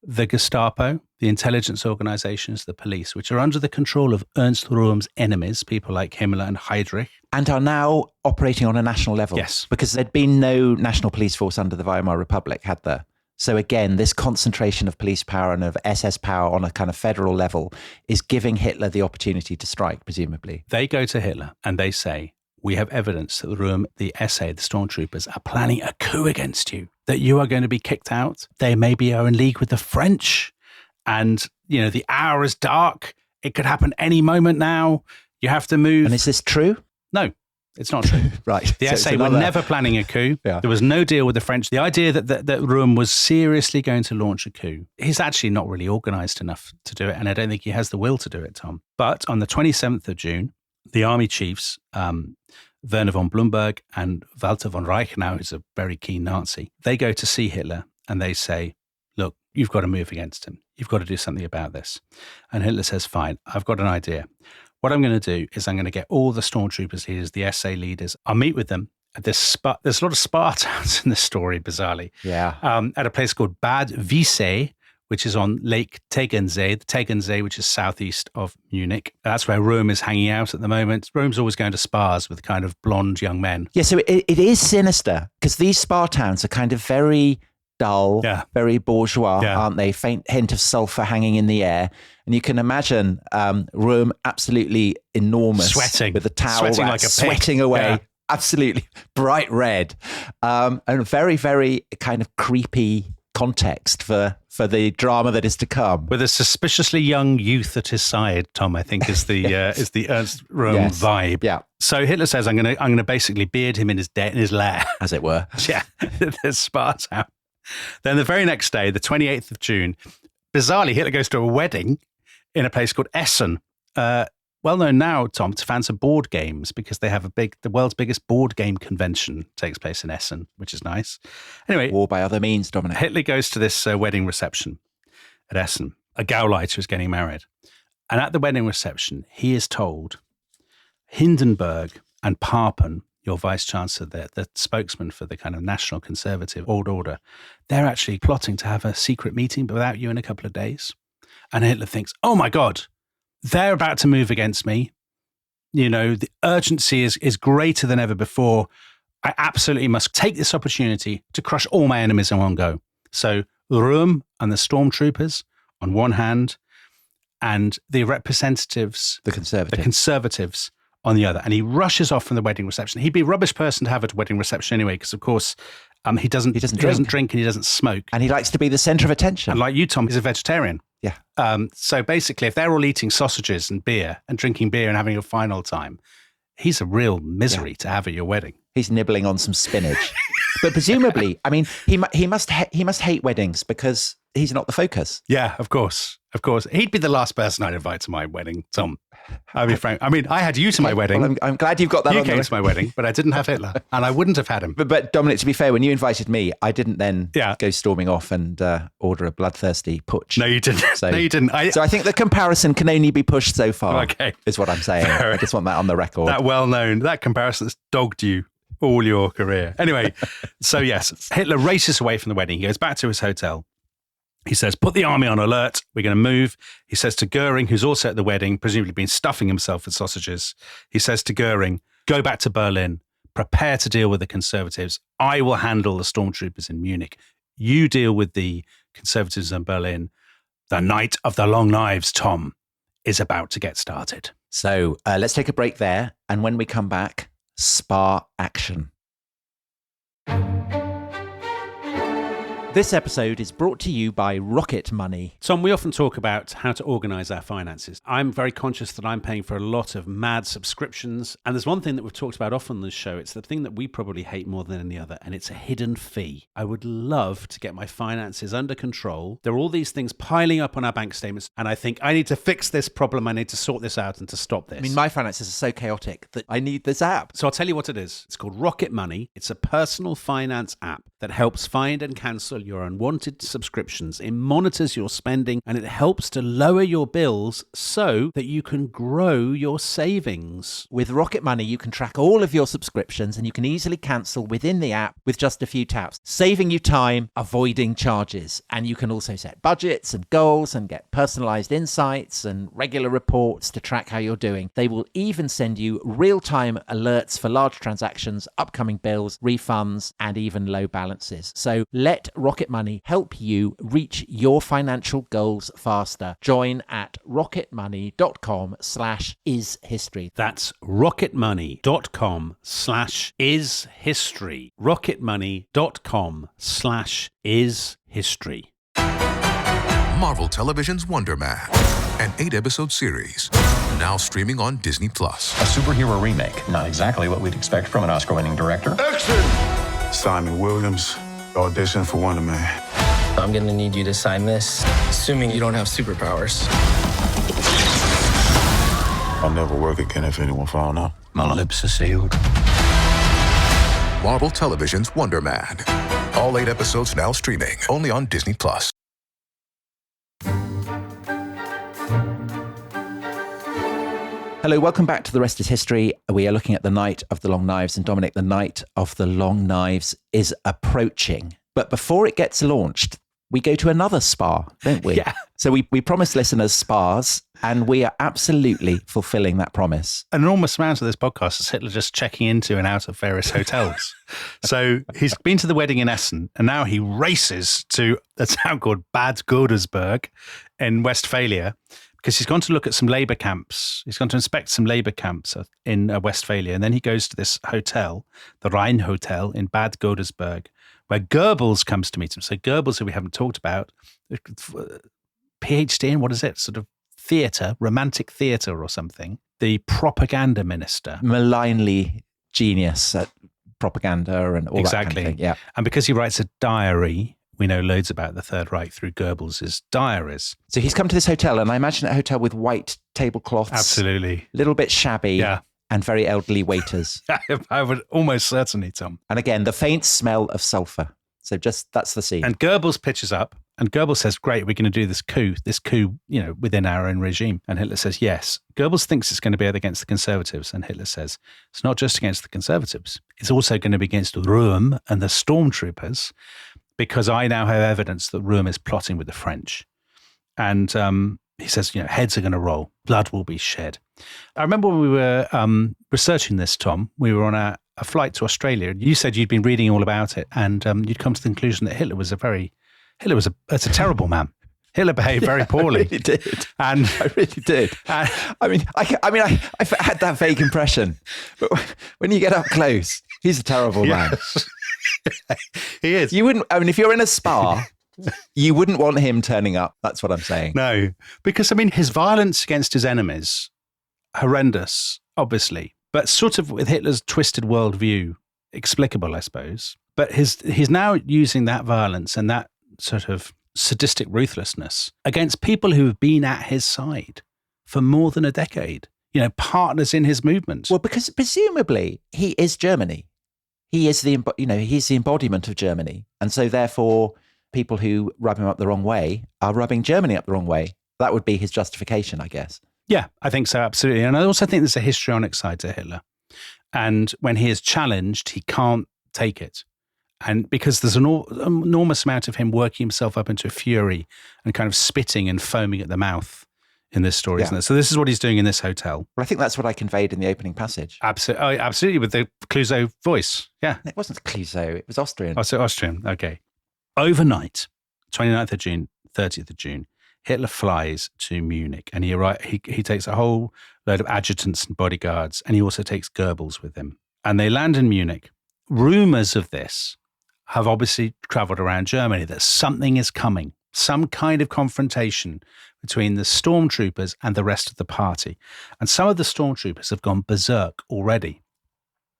Speaker 2: the Gestapo, the intelligence organizations, the police, which are under the control of Ernst Röhm's enemies, people like Himmler and Heydrich.
Speaker 1: And are now operating on a national level.
Speaker 2: Yes.
Speaker 1: Because there'd been no national police force under the Weimar Republic, had there? So again, this concentration of police power and of SS power on a kind of federal level is giving Hitler the opportunity to strike, presumably.
Speaker 2: They go to Hitler and they say, we have evidence that the Röhm, the SA, the stormtroopers are planning a coup against you, that you are going to be kicked out. They maybe are in league with the French. And, you know, the hour is dark. It could happen any moment now. You have to move.
Speaker 1: And is this true?
Speaker 2: No, it's not true.
Speaker 1: Right.
Speaker 2: The SA were never planning a coup.
Speaker 1: Yeah.
Speaker 2: There was no deal with the French. The idea that Röhm was seriously going to launch a coup, he's actually not really organized enough to do it. And I don't think he has the will to do it, Tom. But on the 27th of June, the army chiefs, Werner von Blumberg and Walter von Reichenau, who's a very keen Nazi, they go to see Hitler and they say, look, you've got to move against him. You've got to do something about this. And Hitler says, fine, I've got an idea. What I'm going to do is I'm going to get all the stormtroopers leaders, the SA leaders. I'll meet with them at this there's a lot of spa towns in this story, bizarrely.
Speaker 1: Yeah.
Speaker 2: At a place called Bad Wiessee, which is on Lake Tegernsee, the Tegernsee, which is southeast of Munich. That's where Röhm is hanging out at the moment. Röhm's always going to spas with kind of blonde young men.
Speaker 1: Yeah, so it is sinister because these spa towns are kind of very dull, very bourgeois, aren't they? Faint hint of sulfur hanging in the air. And you can imagine Röhm absolutely enormous.
Speaker 2: Sweating.
Speaker 1: With a towel
Speaker 2: Sweating
Speaker 1: wrap,
Speaker 2: like a pig.
Speaker 1: sweating away.
Speaker 2: Yeah.
Speaker 1: Absolutely bright red. And very, very kind of creepy context for the drama that is to come.
Speaker 2: With a suspiciously young youth at his side, Tom, I think is the Ernst Röhm vibe.
Speaker 1: Yeah.
Speaker 2: So Hitler says, I'm going to basically beard him in his lair,
Speaker 1: as it were.
Speaker 2: Yeah, there's spas out. Then the very next day, the 28th of June, bizarrely, Hitler goes to a wedding in a place called Essen. Well known now, Tom, to fans of board games because they have the world's biggest board game convention takes place in Essen, which is nice. Anyway,
Speaker 1: war by other means, Dominic.
Speaker 2: Hitler goes to this wedding reception at Essen. A Gauleiter is getting married. And at the wedding reception, he is told, Hindenburg and Papen, your vice-chancellor, the spokesman for the kind of national conservative old order, they're actually plotting to have a secret meeting without you in a couple of days. And Hitler thinks, oh my God, they're about to move against me. You know, the urgency is greater than ever before. I absolutely must take this opportunity to crush all my enemies in one go. So Röhm and the stormtroopers on one hand, and the representatives, the conservatives on the other. And he rushes off from the wedding reception. He'd be a rubbish person to have at a wedding reception anyway, because of course he doesn't drink and he doesn't smoke.
Speaker 1: And he likes to be the centre of attention.
Speaker 2: And like you, Tom, he's a vegetarian.
Speaker 1: Yeah.
Speaker 2: So basically, if they're all eating sausages and beer and drinking beer and having a final time, he's a real misery to have at your wedding.
Speaker 1: He's nibbling on some spinach. But presumably, I mean, he must hate weddings because he's not the focus.
Speaker 2: Yeah, of course. Of course. He'd be the last person I'd invite to my wedding, Tom. I'll be frank. I mean, I had you to my wedding.
Speaker 1: Well, I'm glad you've got that.
Speaker 2: You came to my wedding, but I didn't have Hitler, and I wouldn't have had him.
Speaker 1: But Dominic, to be fair, when you invited me, I didn't then go storming off and order a bloodthirsty putsch.
Speaker 2: No, you didn't.
Speaker 1: So,
Speaker 2: no, you didn't.
Speaker 1: So I think the comparison can only be pushed so far.
Speaker 2: Okay,
Speaker 1: is what I'm saying. I just want that on the record.
Speaker 2: That comparison has dogged you all your career. Anyway, so yes, Hitler races away from the wedding. He goes back to his hotel. He says, put the army on alert. We're going to move. He says to Goering, who's also at the wedding, presumably been stuffing himself with sausages. He says to Goering, go back to Berlin. Prepare to deal with the conservatives. I will handle the stormtroopers in Munich. You deal with the conservatives in Berlin. The night of the long knives, Tom, is about to get started.
Speaker 1: So let's take a break there. And when we come back, spa action. This episode is brought to you by Rocket Money.
Speaker 2: Tom, we often talk about how to organise our finances. I'm very conscious that I'm paying for a lot of mad subscriptions. And there's one thing that we've talked about often on this show. It's the thing that we probably hate more than any other, and it's a hidden fee. I would love to get my finances under control. There are all these things piling up on our bank statements, and I think I need to fix this problem. I need to sort this out and to stop this.
Speaker 1: I mean, my finances are so chaotic that I need this app.
Speaker 2: So I'll tell you what it is. It's called Rocket Money. It's a personal finance app that helps find and cancel your unwanted subscriptions. It monitors your spending and it helps to lower your bills so that you can grow your savings.
Speaker 1: With Rocket Money, you can track all of your subscriptions and you can easily cancel within the app with just a few taps, saving you time, avoiding charges. And you can also set budgets and goals and get personalized insights and regular reports to track how you're doing. They will even send you real-time alerts for large transactions, upcoming bills, refunds, and even low balances. So let Rocket Money help you reach your financial goals faster. Join at rocketmoney.com/ishistory.
Speaker 2: That's rocketmoney.com/ishistory. rocketmoney.com/ishistory.
Speaker 3: Marvel Television's Wonder Man, an 8-episode series, now streaming on Disney+.
Speaker 4: A superhero remake, not exactly what we'd expect from an Oscar-winning director.
Speaker 5: Action! Simon Williams, audition for Wonder Man.
Speaker 6: I'm gonna need you to sign this, assuming you don't have superpowers.
Speaker 5: I'll never work again if anyone found out.
Speaker 4: My lips are sealed.
Speaker 3: Marvel Television's Wonder Man. All 8 episodes now streaming, only on Disney+.
Speaker 1: Hello, welcome back to The Rest is History. We are looking at the Night of the Long Knives. And Dominic, the Night of the Long Knives is approaching. But before it gets launched, we go to another spa, don't we?
Speaker 2: Yeah.
Speaker 1: So we promised listeners spas, and we are absolutely fulfilling that promise.
Speaker 2: An enormous amount of this podcast is Hitler just checking into and out of various hotels. So he's been to the wedding in Essen, and now he races to a town called Bad Godesberg in Westphalia, because he's gone to look at some labour camps. He's gone to inspect some labour camps in Westphalia. And then he goes to this hotel, the Rhine Hotel in Bad Godesberg, where Goebbels comes to meet him. So Goebbels, who we haven't talked about, PhD in, what is it? Sort of theatre, romantic theatre or something. The propaganda minister.
Speaker 1: Malignly genius at propaganda and all that kind of thing. Yeah.
Speaker 2: And because he writes a diary, we know loads about the Third Reich through Goebbels' diaries.
Speaker 1: So he's come to this hotel, and I imagine a hotel with white tablecloths.
Speaker 2: Absolutely.
Speaker 1: A little bit shabby.
Speaker 2: Yeah.
Speaker 1: And very elderly waiters.
Speaker 2: I would almost certainly, Tom.
Speaker 1: And again, the faint smell of sulphur. So just, that's the scene.
Speaker 2: And Goebbels pitches up, and Goebbels says, great, we're going to do this coup, within our own regime. And Hitler says, yes. Goebbels thinks it's going to be against the conservatives. And Hitler says, it's not just against the conservatives. It's also going to be against Röhm and the stormtroopers, because I now have evidence that Röhm is plotting with the French. And he says, heads are going to roll, blood will be shed. I remember when we were researching this, Tom, we were on a flight to Australia. You said you'd been reading all about it, and you'd come to the conclusion that Hitler was a terrible man. Hitler behaved very poorly.
Speaker 1: I really did.
Speaker 2: And
Speaker 1: I really did. I had that vague impression, but when you get up close, he's a terrible man.
Speaker 2: He is.
Speaker 1: You wouldn't. I mean, if you're in a spa, you wouldn't want him turning up. That's what I'm saying.
Speaker 2: No, because his violence against his enemies, horrendous, obviously, but sort of with Hitler's twisted worldview, explicable, I suppose. But he's now using that violence and that sort of sadistic ruthlessness against people who have been at his side for more than a decade, partners in his movement.
Speaker 1: Well, because presumably he is Germany. He is he's the embodiment of Germany. And so therefore, people who rub him up the wrong way are rubbing Germany up the wrong way. That would be his justification, I guess.
Speaker 2: Yeah, I think so, absolutely. And I also think there's a histrionic side to Hitler. And when he is challenged, he can't take it. And because there's an enormous amount of him working himself up into a fury and kind of spitting and foaming at the mouth in this story, isn't it? So this is what he's doing in this hotel.
Speaker 1: Well, I think that's what I conveyed in the opening passage.
Speaker 2: Absolutely, with the Clouseau voice. Yeah.
Speaker 1: It wasn't Clouseau, it was Austrian.
Speaker 2: Oh, so Austrian, okay. Overnight, 29th of June, 30th of June, Hitler flies to Munich, and he takes a whole load of adjutants and bodyguards, and he also takes Goebbels with him. And they land in Munich. Rumours of this have obviously travelled around Germany, that something is coming, some kind of confrontation between the stormtroopers and the rest of the party. And some of the stormtroopers have gone berserk already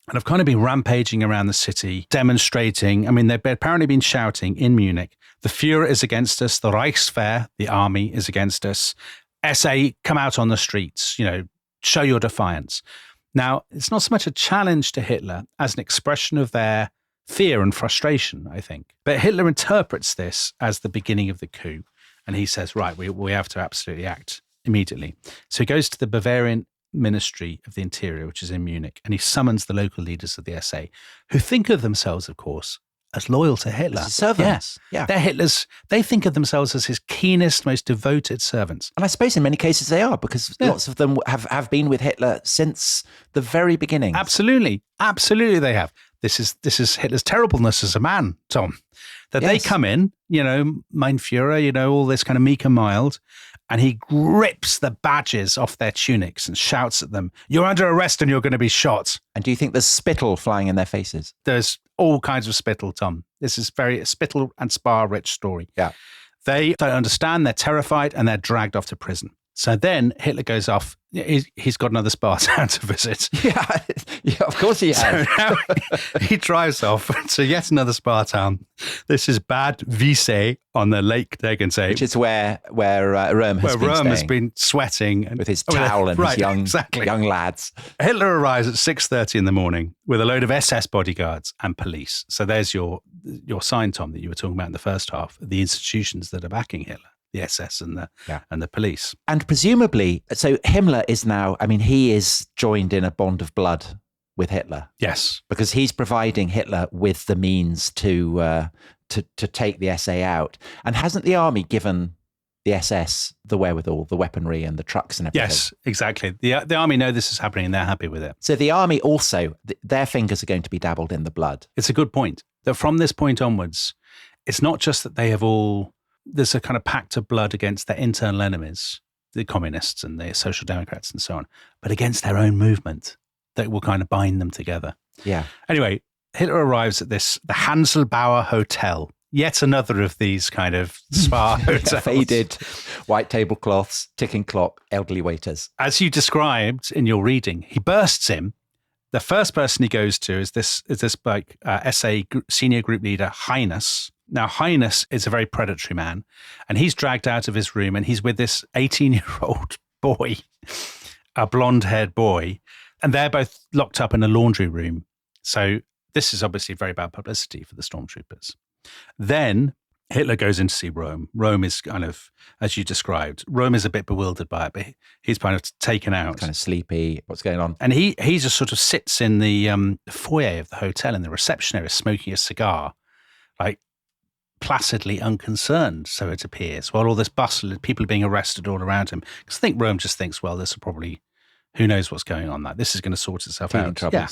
Speaker 2: and have kind of been rampaging around the city, demonstrating. I mean, they've apparently been shouting in Munich, the Führer is against us, the Reichswehr, the army, is against us. SA, come out on the streets, show your defiance. Now, it's not so much a challenge to Hitler as an expression of their fear and frustration, I think. But Hitler interprets this as the beginning of the coup. And he says, right, we have to absolutely act immediately. So he goes to the Bavarian Ministry of the Interior, which is in Munich, and he summons the local leaders of the SA, who think of themselves, of course, as loyal to Hitler.
Speaker 1: As servants. Yeah.
Speaker 2: They're Hitler's, they think of themselves as his keenest, most devoted servants.
Speaker 1: And I suppose in many cases they are, because lots of them have been with Hitler since the very beginning.
Speaker 2: Absolutely. Absolutely they have. This is Hitler's terribleness as a man, Tom. That they come in, mein Führer, all this kind of meek and mild, and he grips the badges off their tunics and shouts at them, "You're under arrest and you're going to be shot."
Speaker 1: And do you think there's spittle flying in their faces?
Speaker 2: There's all kinds of spittle, Tom. This is very spittle and spar-rich story.
Speaker 1: Yeah.
Speaker 2: They don't understand, they're terrified, and they're dragged off to prison. So then Hitler goes off. He's got another spa town to visit.
Speaker 1: Yeah, of course he has.
Speaker 2: So now he drives off to yet another spa town. This is Bad Wiessee on the Lake Tegernsee,
Speaker 1: which is where Röhm
Speaker 2: has been sweating
Speaker 1: with his towel and his young lads.
Speaker 2: Hitler arrives at 6:30 in the morning with a load of SS bodyguards and police. So there's your sign, Tom, that you were talking about in the first half, the institutions that are backing Hitler. The SS and the police.
Speaker 1: And presumably, so Himmler is now, he is joined in a bond of blood with Hitler.
Speaker 2: Yes.
Speaker 1: Because he's providing Hitler with the means to take the SA out. And hasn't the army given the SS the wherewithal, the weaponry and the trucks and everything?
Speaker 2: Yes, exactly. The army know this is happening and they're happy with it.
Speaker 1: So the army also, their fingers are going to be dabbled in the blood.
Speaker 2: It's a good point. That from this point onwards, it's not just that they have there's a kind of pact of blood against their internal enemies, the communists and the social democrats and so on, but against their own movement that will kind of bind them together.
Speaker 1: Yeah.
Speaker 2: Anyway, Hitler arrives at the Hanselbauer Hotel, yet another of these kind of spa hotels.
Speaker 1: Faded, white tablecloths, ticking clock, elderly waiters.
Speaker 2: As you described in your reading, he bursts in. The first person he goes to is this SA senior group leader, Heines. Now, Heines is a very predatory man, and he's dragged out of his room, and he's with this 18-year-old boy, a blonde-haired boy, and they're both locked up in a laundry room. So this is obviously very bad publicity for the stormtroopers. Then Hitler goes in to see Röhm. Röhm is kind of, as you described, Röhm is a bit bewildered by it, but he's kind of taken out.
Speaker 1: Kind of sleepy. What's going on?
Speaker 2: And he just sort of sits in the foyer of the hotel in the reception area smoking a cigar, like placidly unconcerned, so it appears, while all this bustle, people are being arrested all around him. Because I think Röhm just thinks, well, this will probably, who knows what's going on, this is going to sort itself out.
Speaker 1: Troubles.
Speaker 2: Yeah.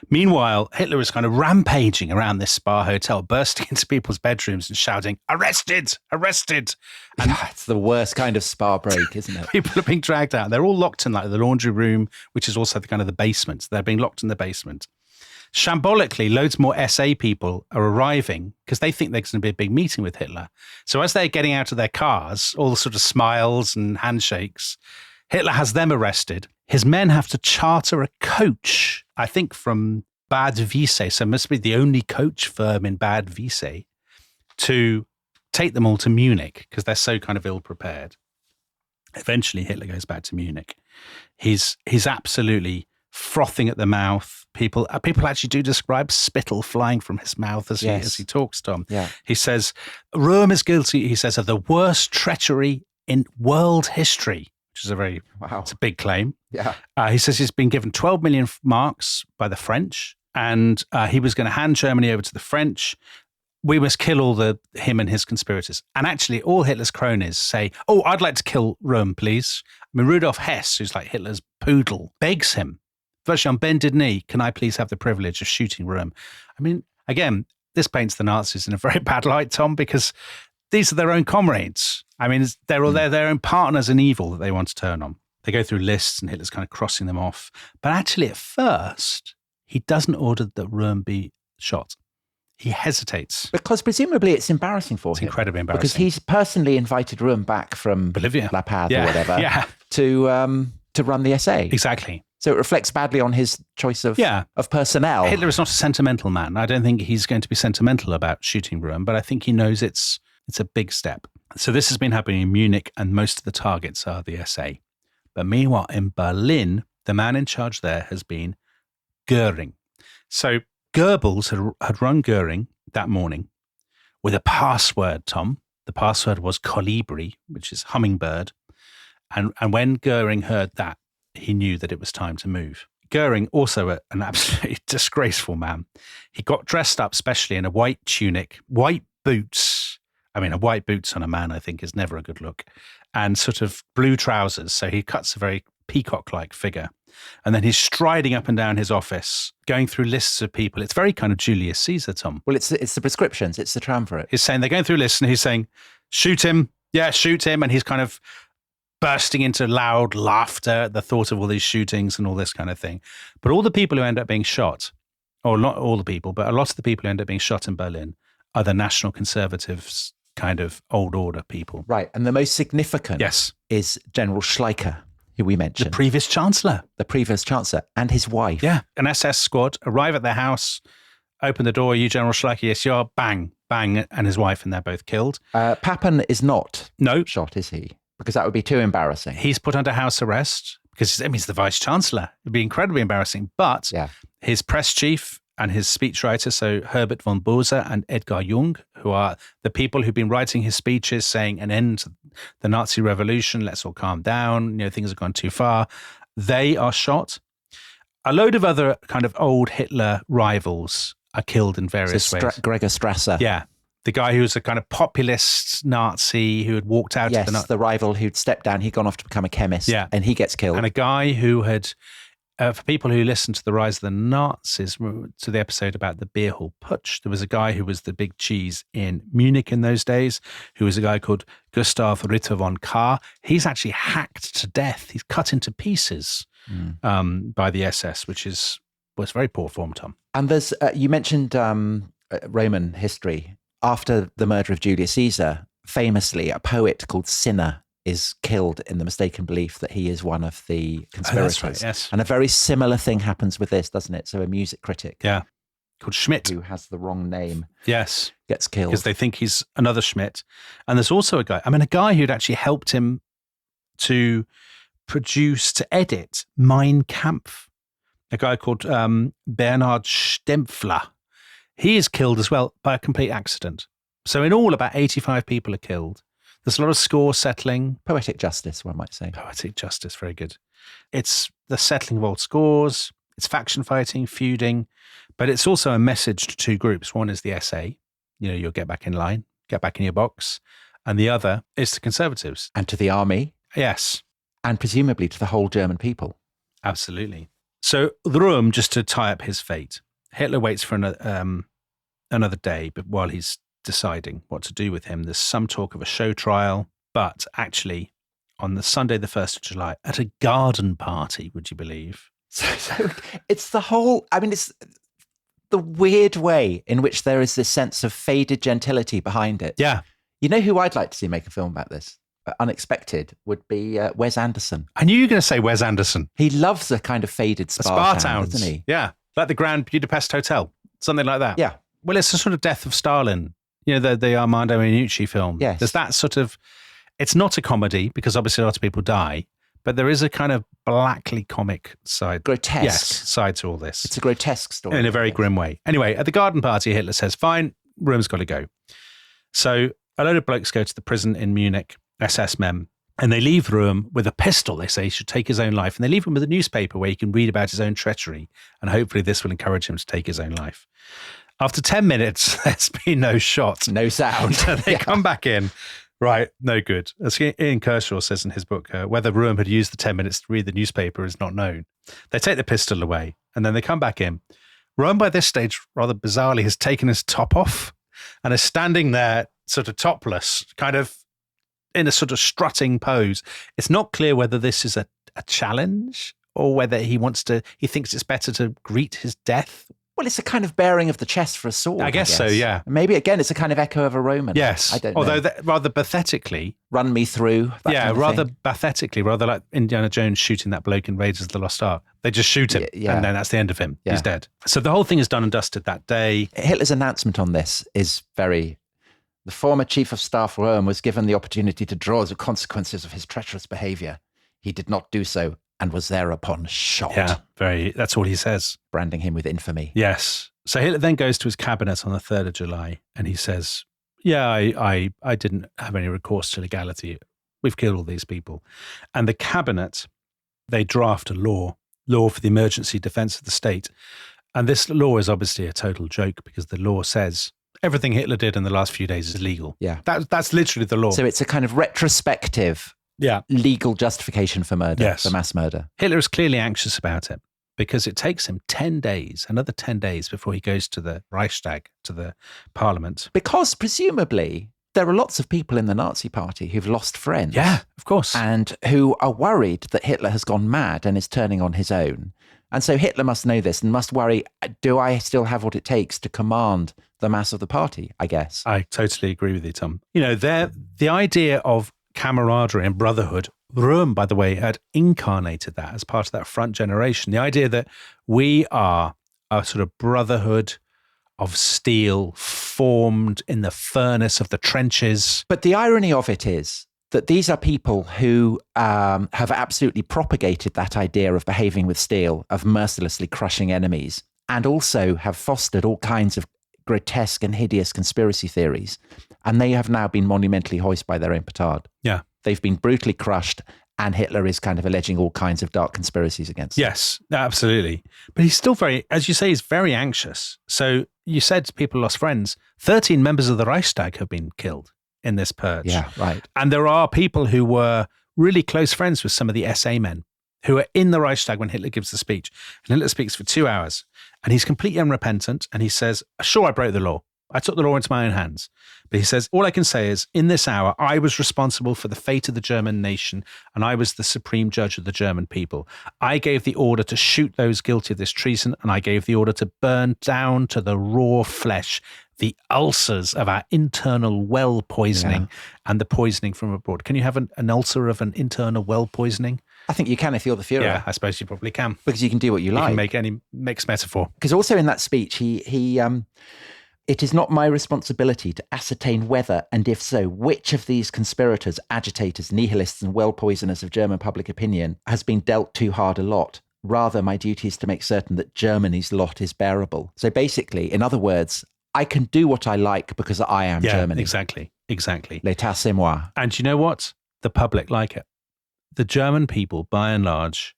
Speaker 2: Meanwhile, Hitler is kind of rampaging around this spa hotel, bursting into people's bedrooms and shouting, "Arrested! Arrested!" And
Speaker 1: it's the worst kind of spa break, isn't it?
Speaker 2: People are being dragged out. They're all locked in the laundry room, which is also the basement. They're being locked in the basement. Shambolically, loads more SA people are arriving because they think there's going to be a big meeting with Hitler. So as they're getting out of their cars, all the sort of smiles and handshakes, Hitler has them arrested. His men have to charter a coach, I think from Bad Wiessee, so it must be the only coach firm in Bad Wiessee, to take them all to Munich because they're so kind of ill-prepared. Eventually, Hitler goes back to Munich. He's absolutely frothing at the mouth. People actually do describe spittle flying from his mouth as he talks, Tom.
Speaker 1: Yeah.
Speaker 2: He says, Röhm is guilty, he says, of the worst treachery in world history, which is it's a big claim.
Speaker 1: Yeah.
Speaker 2: He says he's been given 12 million marks by the French, and he was going to hand Germany over to the French. We must kill him and his conspirators. And actually, all Hitler's cronies say, "Oh, I'd like to kill Röhm, please." Rudolf Hess, who's like Hitler's poodle, begs him, virtually on bended knee, "Can I please have the privilege of shooting Röhm?" Again, this paints the Nazis in a very bad light, Tom, because these are their own comrades. They're their own partners in evil that they want to turn on. They go through lists and Hitler's kind of crossing them off. But actually, at first, he doesn't order that Röhm be shot. He hesitates.
Speaker 1: Because presumably it's embarrassing for him.
Speaker 2: It's incredibly embarrassing.
Speaker 1: Because he's personally invited Röhm back from
Speaker 2: Bolivia,
Speaker 1: La Paz or whatever to run the SA.
Speaker 2: Exactly.
Speaker 1: So it reflects badly on his choice of personnel.
Speaker 2: Hitler is not a sentimental man. I don't think he's going to be sentimental about shooting Röhm, but I think he knows it's a big step. So this has been happening in Munich, and most of the targets are the SA. But meanwhile, in Berlin, the man in charge there has been Göring. So Goebbels had rung Goering that morning with a password, Tom. The password was colibri, which is hummingbird. And when Goering heard that, he knew that it was time to move. Goering, also an absolutely disgraceful man, he got dressed up specially in a white tunic, white boots. I mean, a white boots on a man, I think, is never a good look. And sort of blue trousers. So he cuts a very peacock-like figure. And then he's striding up and down his office, going through lists of people. It's very kind of Julius Caesar, Tom.
Speaker 1: Well, it's the prescriptions. It's the triumvirate.
Speaker 2: He's saying, they're going through lists and he's saying, shoot him. Yeah, shoot him. And he's kind of bursting into loud laughter at the thought of all these shootings and all this kind of thing. But all the people who end up being shot, or not all the people, but a lot of the people who end up being shot in Berlin are the National Conservatives kind of old order people.
Speaker 1: Right. And the most significant is General Schleicher, who we mentioned.
Speaker 2: The previous Chancellor.
Speaker 1: The previous Chancellor and his wife.
Speaker 2: Yeah. An SS squad arrive at their house, open the door, you General Schleicher, yes you are, bang, bang, and his wife, and they're both killed.
Speaker 1: Papen is not
Speaker 2: no
Speaker 1: shot, is he? Because that would be too embarrassing.
Speaker 2: He's put under house arrest because he's the Vice Chancellor. It'd be incredibly embarrassing. But his press chief and his speechwriter, so Herbert von Bose and Edgar Jung, who are the people who've been writing his speeches saying an end to the Nazi revolution, let's all calm down, things have gone too far, they are shot. A load of other kind of old Hitler rivals are killed in various ways.
Speaker 1: Gregor Strasser.
Speaker 2: Yeah. The guy who was a kind of populist Nazi who had walked out of
Speaker 1: the rival who'd stepped down, he'd gone off to become a chemist, and he gets killed.
Speaker 2: And a guy who had, for people who listened to The Rise of the Nazis, to the episode about the beer hall putsch, there was a guy who was the big cheese in Munich in those days, who was a guy called Gustav Ritter von Kahr. He's actually hacked to death. He's cut into pieces by the SS, which was very poor form, Tom.
Speaker 1: And there's, you mentioned Roman history. After the murder of Julius Caesar, famously, a poet called Cinna is killed in the mistaken belief that he is one of the conspirators.
Speaker 2: Oh, that's right, yes.
Speaker 1: And a very similar thing happens with this, doesn't it? So a music critic.
Speaker 2: Yeah. Called Schmidt.
Speaker 1: Who has the wrong name.
Speaker 2: Yes.
Speaker 1: Gets killed.
Speaker 2: Because they think he's another Schmidt. And there's also a guy who'd actually helped him to edit Mein Kampf. A guy called Bernhard Stempfler. He is killed as well by a complete accident. So in all, about 85 people are killed. There's a lot of score settling.
Speaker 1: Poetic justice, one might say.
Speaker 2: Poetic justice, very good. It's the settling of old scores. It's faction fighting, feuding. But it's also a message to two groups. One is the SA. You'll get back in line, get back in your box. And the other is the Conservatives.
Speaker 1: And to the army.
Speaker 2: Yes.
Speaker 1: And presumably to the whole German people.
Speaker 2: Absolutely. So Röhm, just to tie up his fate, Hitler waits for another day, but while he's deciding what to do with him, there's some talk of a show trial. But actually, on the Sunday, the 1st of July, at a garden party, would you believe?
Speaker 1: So it's it's the weird way in which there is this sense of faded gentility behind it.
Speaker 2: Yeah.
Speaker 1: You know who I'd like to see make a film about this? Unexpected would be Wes Anderson.
Speaker 2: I knew you were going to say Wes Anderson.
Speaker 1: He loves a kind of faded spa town, doesn't he?
Speaker 2: Yeah, like the Grand Budapest Hotel, something like that.
Speaker 1: Yeah.
Speaker 2: Well, it's a sort of death of Stalin, the Armando Iannucci film.
Speaker 1: Yes.
Speaker 2: There's that sort of, it's not a comedy because obviously a lot of people die, but there is a kind of blackly comic side.
Speaker 1: Grotesque.
Speaker 2: Yes, side to all this.
Speaker 1: It's a grotesque story.
Speaker 2: In a very grim way. Anyway, at the garden party, Hitler says, fine, Röhm's got to go. So a load of blokes go to the prison in Munich, SS men, and they leave Röhm with a pistol. They say he should take his own life. And they leave him with a newspaper where he can read about his own treachery. And hopefully this will encourage him to take his own life. After 10 minutes, there's been no shot.
Speaker 1: No sound.
Speaker 2: They come back in. Right, no good. As Ian Kershaw says in his book, whether Röhm had used the 10 minutes to read the newspaper is not known. They take the pistol away and then they come back in. Röhm, by this stage, rather bizarrely, has taken his top off and is standing there sort of topless, kind of in a sort of strutting pose. It's not clear whether this is a challenge or whether he thinks it's better to greet his death.
Speaker 1: Well, it's a kind of bearing of the chest for a sword.
Speaker 2: I guess so, yeah.
Speaker 1: Maybe, again, it's a kind of echo of a Roman.
Speaker 2: Yes.
Speaker 1: I don't know.
Speaker 2: Although rather pathetically.
Speaker 1: Run me through.
Speaker 2: Rather pathetically, rather like Indiana Jones shooting that bloke in Raiders of the Lost Ark. They just shoot him and then that's the end of him. Yeah. He's dead. So the whole thing is done and dusted that day.
Speaker 1: Hitler's announcement on this is very... The former chief of staff Röhm was given the opportunity to draw the consequences of his treacherous behaviour. He did not do so and was thereupon shot.
Speaker 2: Yeah, that's all he says.
Speaker 1: Branding him with infamy.
Speaker 2: Yes. So Hitler then goes to his cabinet on the 3rd of July and he says, yeah, I didn't have any recourse to legality. We've killed all these people. And the cabinet, they draft a law for the emergency defense of the state. And this law is obviously a total joke because the law says everything Hitler did in the last few days is legal.
Speaker 1: Yeah.
Speaker 2: That's literally the law.
Speaker 1: So it's a kind of retrospective legal justification for murder,
Speaker 2: Yes.
Speaker 1: for mass murder.
Speaker 2: Hitler is clearly anxious about it because it takes him 10 days, another 10 days before he goes to the Reichstag, to the parliament.
Speaker 1: Because presumably there are lots of people in the Nazi party who've lost friends.
Speaker 2: Yeah, of course.
Speaker 1: And who are worried that Hitler has gone mad and is turning on his own. And so Hitler must know this and must worry, do I still have what it takes to command the mass of the party, I guess?
Speaker 2: I totally agree with you, Tom. You know, the idea of camaraderie and brotherhood, Röhm, by the way, had incarnated that as part of that front generation. The idea that we are a sort of brotherhood of steel formed in the furnace of the trenches.
Speaker 1: But the irony of it is that these are people who have absolutely propagated that idea of behaving with steel, of mercilessly crushing enemies, and also have fostered all kinds of grotesque and hideous conspiracy theories. And they have now been monumentally hoisted by their own petard.
Speaker 2: Yeah.
Speaker 1: They've been brutally crushed, and Hitler is kind of alleging all kinds of dark conspiracies against them.
Speaker 2: Yes, absolutely. But he's still very, as you say, he's very anxious. So you said people lost friends. 13 members of the Reichstag have been killed in this purge.
Speaker 1: Yeah, right.
Speaker 2: And there are people who were really close friends with some of the SA men who are in the Reichstag when Hitler gives the speech. And Hitler speaks for 2 hours and he's completely unrepentant. And he says, sure, I broke the law. I took the law into my own hands. But he says, all I can say is, in this hour, I was responsible for the fate of the German nation, and I was the supreme judge of the German people. I gave the order to shoot those guilty of this treason, and I gave the order to burn down to the raw flesh the ulcers of our internal well poisoning and the poisoning from abroad. Can you have an ulcer of an internal well poisoning?
Speaker 1: I think you can if you're the Führer.
Speaker 2: Yeah, I suppose you probably can.
Speaker 1: Because you can do what you like.
Speaker 2: You can make any mixed metaphor.
Speaker 1: Because also in that speech, he it is not my responsibility to ascertain whether, and if so, which of these conspirators, agitators, nihilists, and well poisoners of German public opinion has been dealt too hard a lot. Rather, my duty is to make certain that Germany's lot is bearable. So basically, in other words, I can do what I like because I am Germany.
Speaker 2: Exactly.
Speaker 1: L'état c'est moi.
Speaker 2: And you know what? The public like it. The German people, by and large,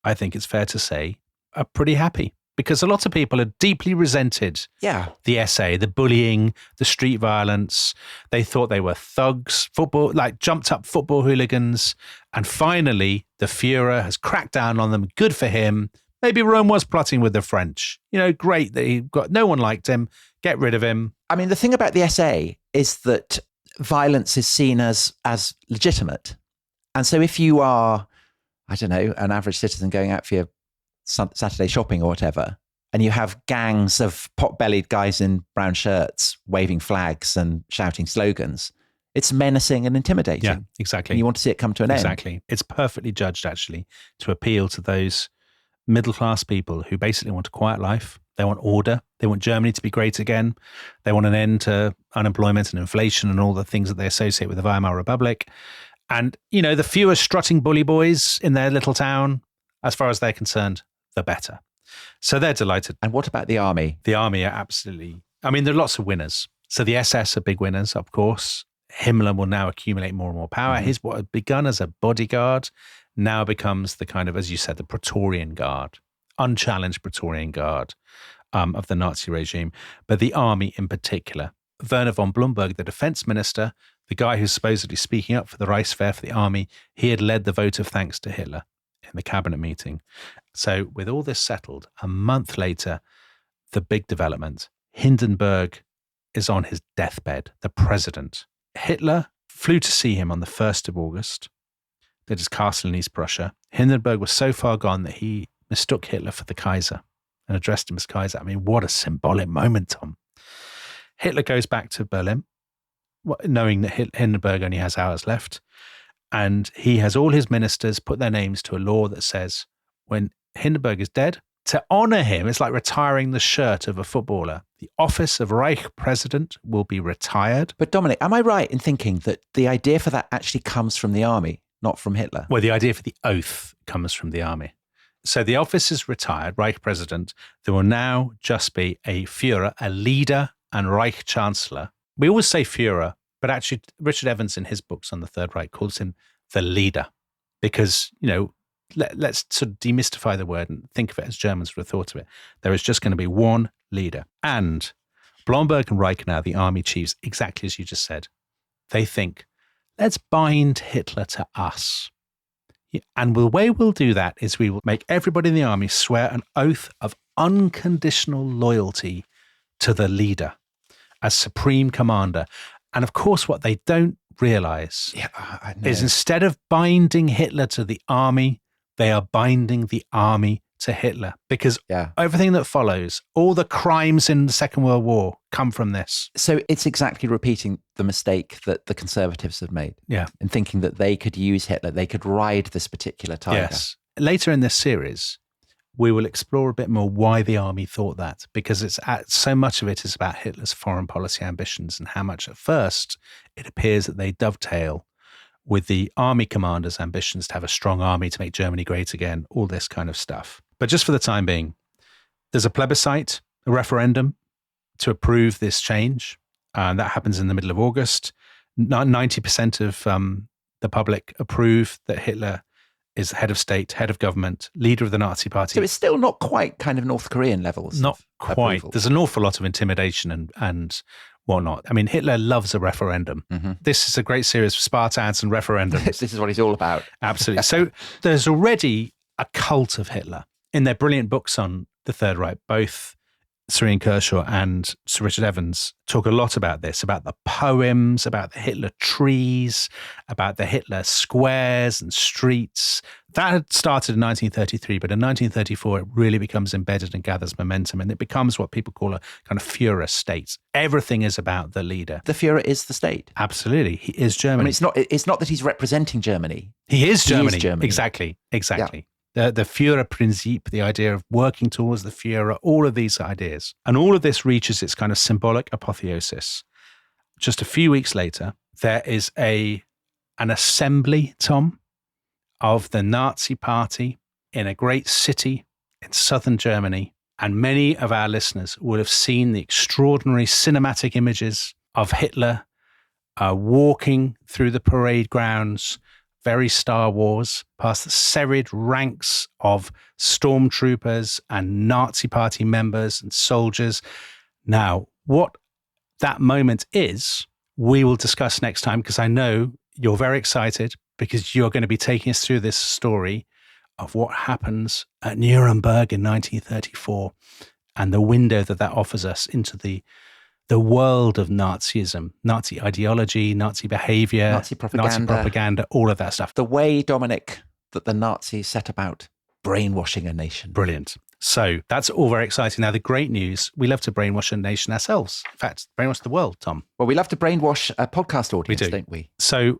Speaker 2: I think it's fair to say, are pretty happy. Because a lot of people are deeply resented the SA, the bullying, the street violence. They thought they were thugs, jumped up football hooligans. And finally, the Führer has cracked down on them. Good for him. Maybe Rome was plotting with the French. You know, great that no one liked him. Get rid of him. I
Speaker 1: mean, the thing about the SA is that violence is seen as legitimate. And so if you are, I don't know, an average citizen going out for your Saturday shopping or whatever, and you have gangs of pot-bellied guys in brown shirts waving flags and shouting slogans, it's menacing and intimidating.
Speaker 2: Yeah, exactly.
Speaker 1: And you want to see it come to an end.
Speaker 2: Exactly. It's perfectly judged, actually, to appeal to those middle-class people who basically want a quiet life. They want order. They want Germany to be great again. They want an end to unemployment and inflation and all the things that they associate with the Weimar Republic. And, you know, the fewer strutting bully boys in their little town, as far as they're concerned, the better. So they're delighted.
Speaker 1: And what about the army?
Speaker 2: The army are absolutely, I mean, there are lots of winners. So the SS are big winners, of course. Himmler will now accumulate more and more power. His what had begun as a bodyguard now becomes the kind of, as you said, the Praetorian Guard, unchallenged Praetorian Guard of the Nazi regime. But the army in particular, Werner von Blomberg, the defense minister, the guy who's supposedly speaking up for the Reichswehr, for the army, he had led the vote of thanks to Hitler in the cabinet meeting. So with all this settled, a month later, the big development, Hindenburg is on his deathbed, the president. Hitler flew to see him on the 1st of August at his castle in East Prussia. Hindenburg was so far gone that he mistook Hitler for the Kaiser and addressed him as Kaiser. I mean, what a symbolic moment, Tom. Hitler goes back to Berlin, knowing that Hindenburg only has hours left. And he has all his ministers put their names to a law that says when Hindenburg is dead, to honor him, it's like retiring the shirt of a footballer. The office of Reich president will be retired.
Speaker 1: But Dominic, am I right in thinking that the idea for that actually comes from the army, not from Hitler?
Speaker 2: Well, the idea for the oath comes from the army. So the office is retired, Reich president. There will now just be a Führer, a leader, and Reich Chancellor. We always say Führer, but actually Richard Evans in his books on the Third Reich calls him the leader because, let's sort of demystify the word and think of it as Germans would have thought of it. There is just going to be one leader. And Blomberg and Reich now, the army chiefs, exactly as you just said, they think, let's bind Hitler to us. And the way we'll do that is we will make everybody in the army swear an oath of unconditional loyalty to the leader as supreme commander. And of course, what they don't realize is instead of binding Hitler to the army, they are binding the army to Hitler because everything that follows, all the crimes in the Second World War come from this.
Speaker 1: So it's exactly repeating the mistake that the Conservatives had made.
Speaker 2: Yeah.
Speaker 1: In thinking that they could use Hitler, they could ride this particular tiger.
Speaker 2: Yes. Later in this series, we will explore a bit more why the army thought that, because so much of it is about Hitler's foreign policy ambitions and how much at first it appears that they dovetail with the army commander's ambitions to have a strong army, to make Germany great again, all this kind of stuff. But just for the time being, there's a plebiscite, a referendum to approve this change. And that happens in the middle of August. 90% of the public approve that Hitler is head of state, head of government, leader of the Nazi party.
Speaker 1: So it's still not quite kind of North Korean levels.
Speaker 2: Not quite.
Speaker 1: Approval.
Speaker 2: There's an awful lot of intimidation and whatnot. I mean, Hitler loves a referendum. Mm-hmm. This is a great series of Spartans and referendums.
Speaker 1: This is what he's all about.
Speaker 2: Absolutely. So there's already a cult of Hitler. In their brilliant books on the Third Reich, both Serene Kershaw and Sir Richard Evans talk a lot about this, about the poems, about the Hitler trees, about the Hitler squares and streets. That had started in 1933, but in 1934, it really becomes embedded and gathers momentum, and it becomes what people call a kind of Führer state. Everything is about the leader.
Speaker 1: The Führer is the state.
Speaker 2: Absolutely. He is Germany.
Speaker 1: I mean, it's not that he's representing Germany.
Speaker 2: He is Germany.
Speaker 1: He is Germany.
Speaker 2: Exactly.
Speaker 1: Yeah.
Speaker 2: The Führerprinzip, the idea of working towards the Führer, all of these ideas. And all of this reaches its kind of symbolic apotheosis. Just a few weeks later, there is an assembly, Tom, of the Nazi party in a great city in southern Germany. And many of our listeners will have seen the extraordinary cinematic images of Hitler walking through the parade grounds, very Star Wars, past the serried ranks of stormtroopers and Nazi party members and soldiers. Now, what that moment is, we will discuss next time, because I know you're very excited because you're going to be taking us through this story of what happens at Nuremberg in 1934 and the window that offers us into the world of Nazism, Nazi ideology, Nazi behavior,
Speaker 1: Nazi propaganda,
Speaker 2: all of that stuff.
Speaker 1: The way, Dominic, that the Nazis set about brainwashing a nation.
Speaker 2: Brilliant. So that's all very exciting. Now, the great news, we love to brainwash a nation ourselves. In fact, brainwash the world, Tom.
Speaker 1: Well, we love to brainwash a podcast audience,
Speaker 2: we do.
Speaker 1: Don't we?
Speaker 2: So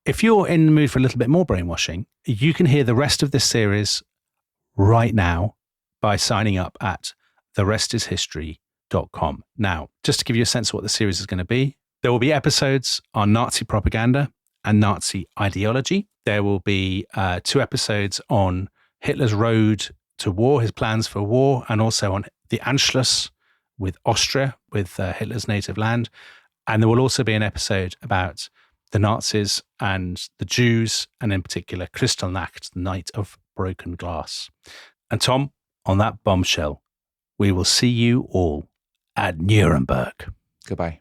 Speaker 2: if you're in the mood for a little bit more brainwashing, you can hear the rest of this series right now by signing up at therestishistory.com. Now, just to give you a sense of what the series is going to be, there will be episodes on Nazi propaganda and Nazi ideology. There will be 2 episodes on Hitler's road to war, his plans for war, and also on the Anschluss with Austria, with Hitler's native land. And there will also be an episode about the Nazis and the Jews, and in particular, Kristallnacht, the night of broken glass. And Tom, on that bombshell, we will see you all at Nuremberg.
Speaker 1: Goodbye.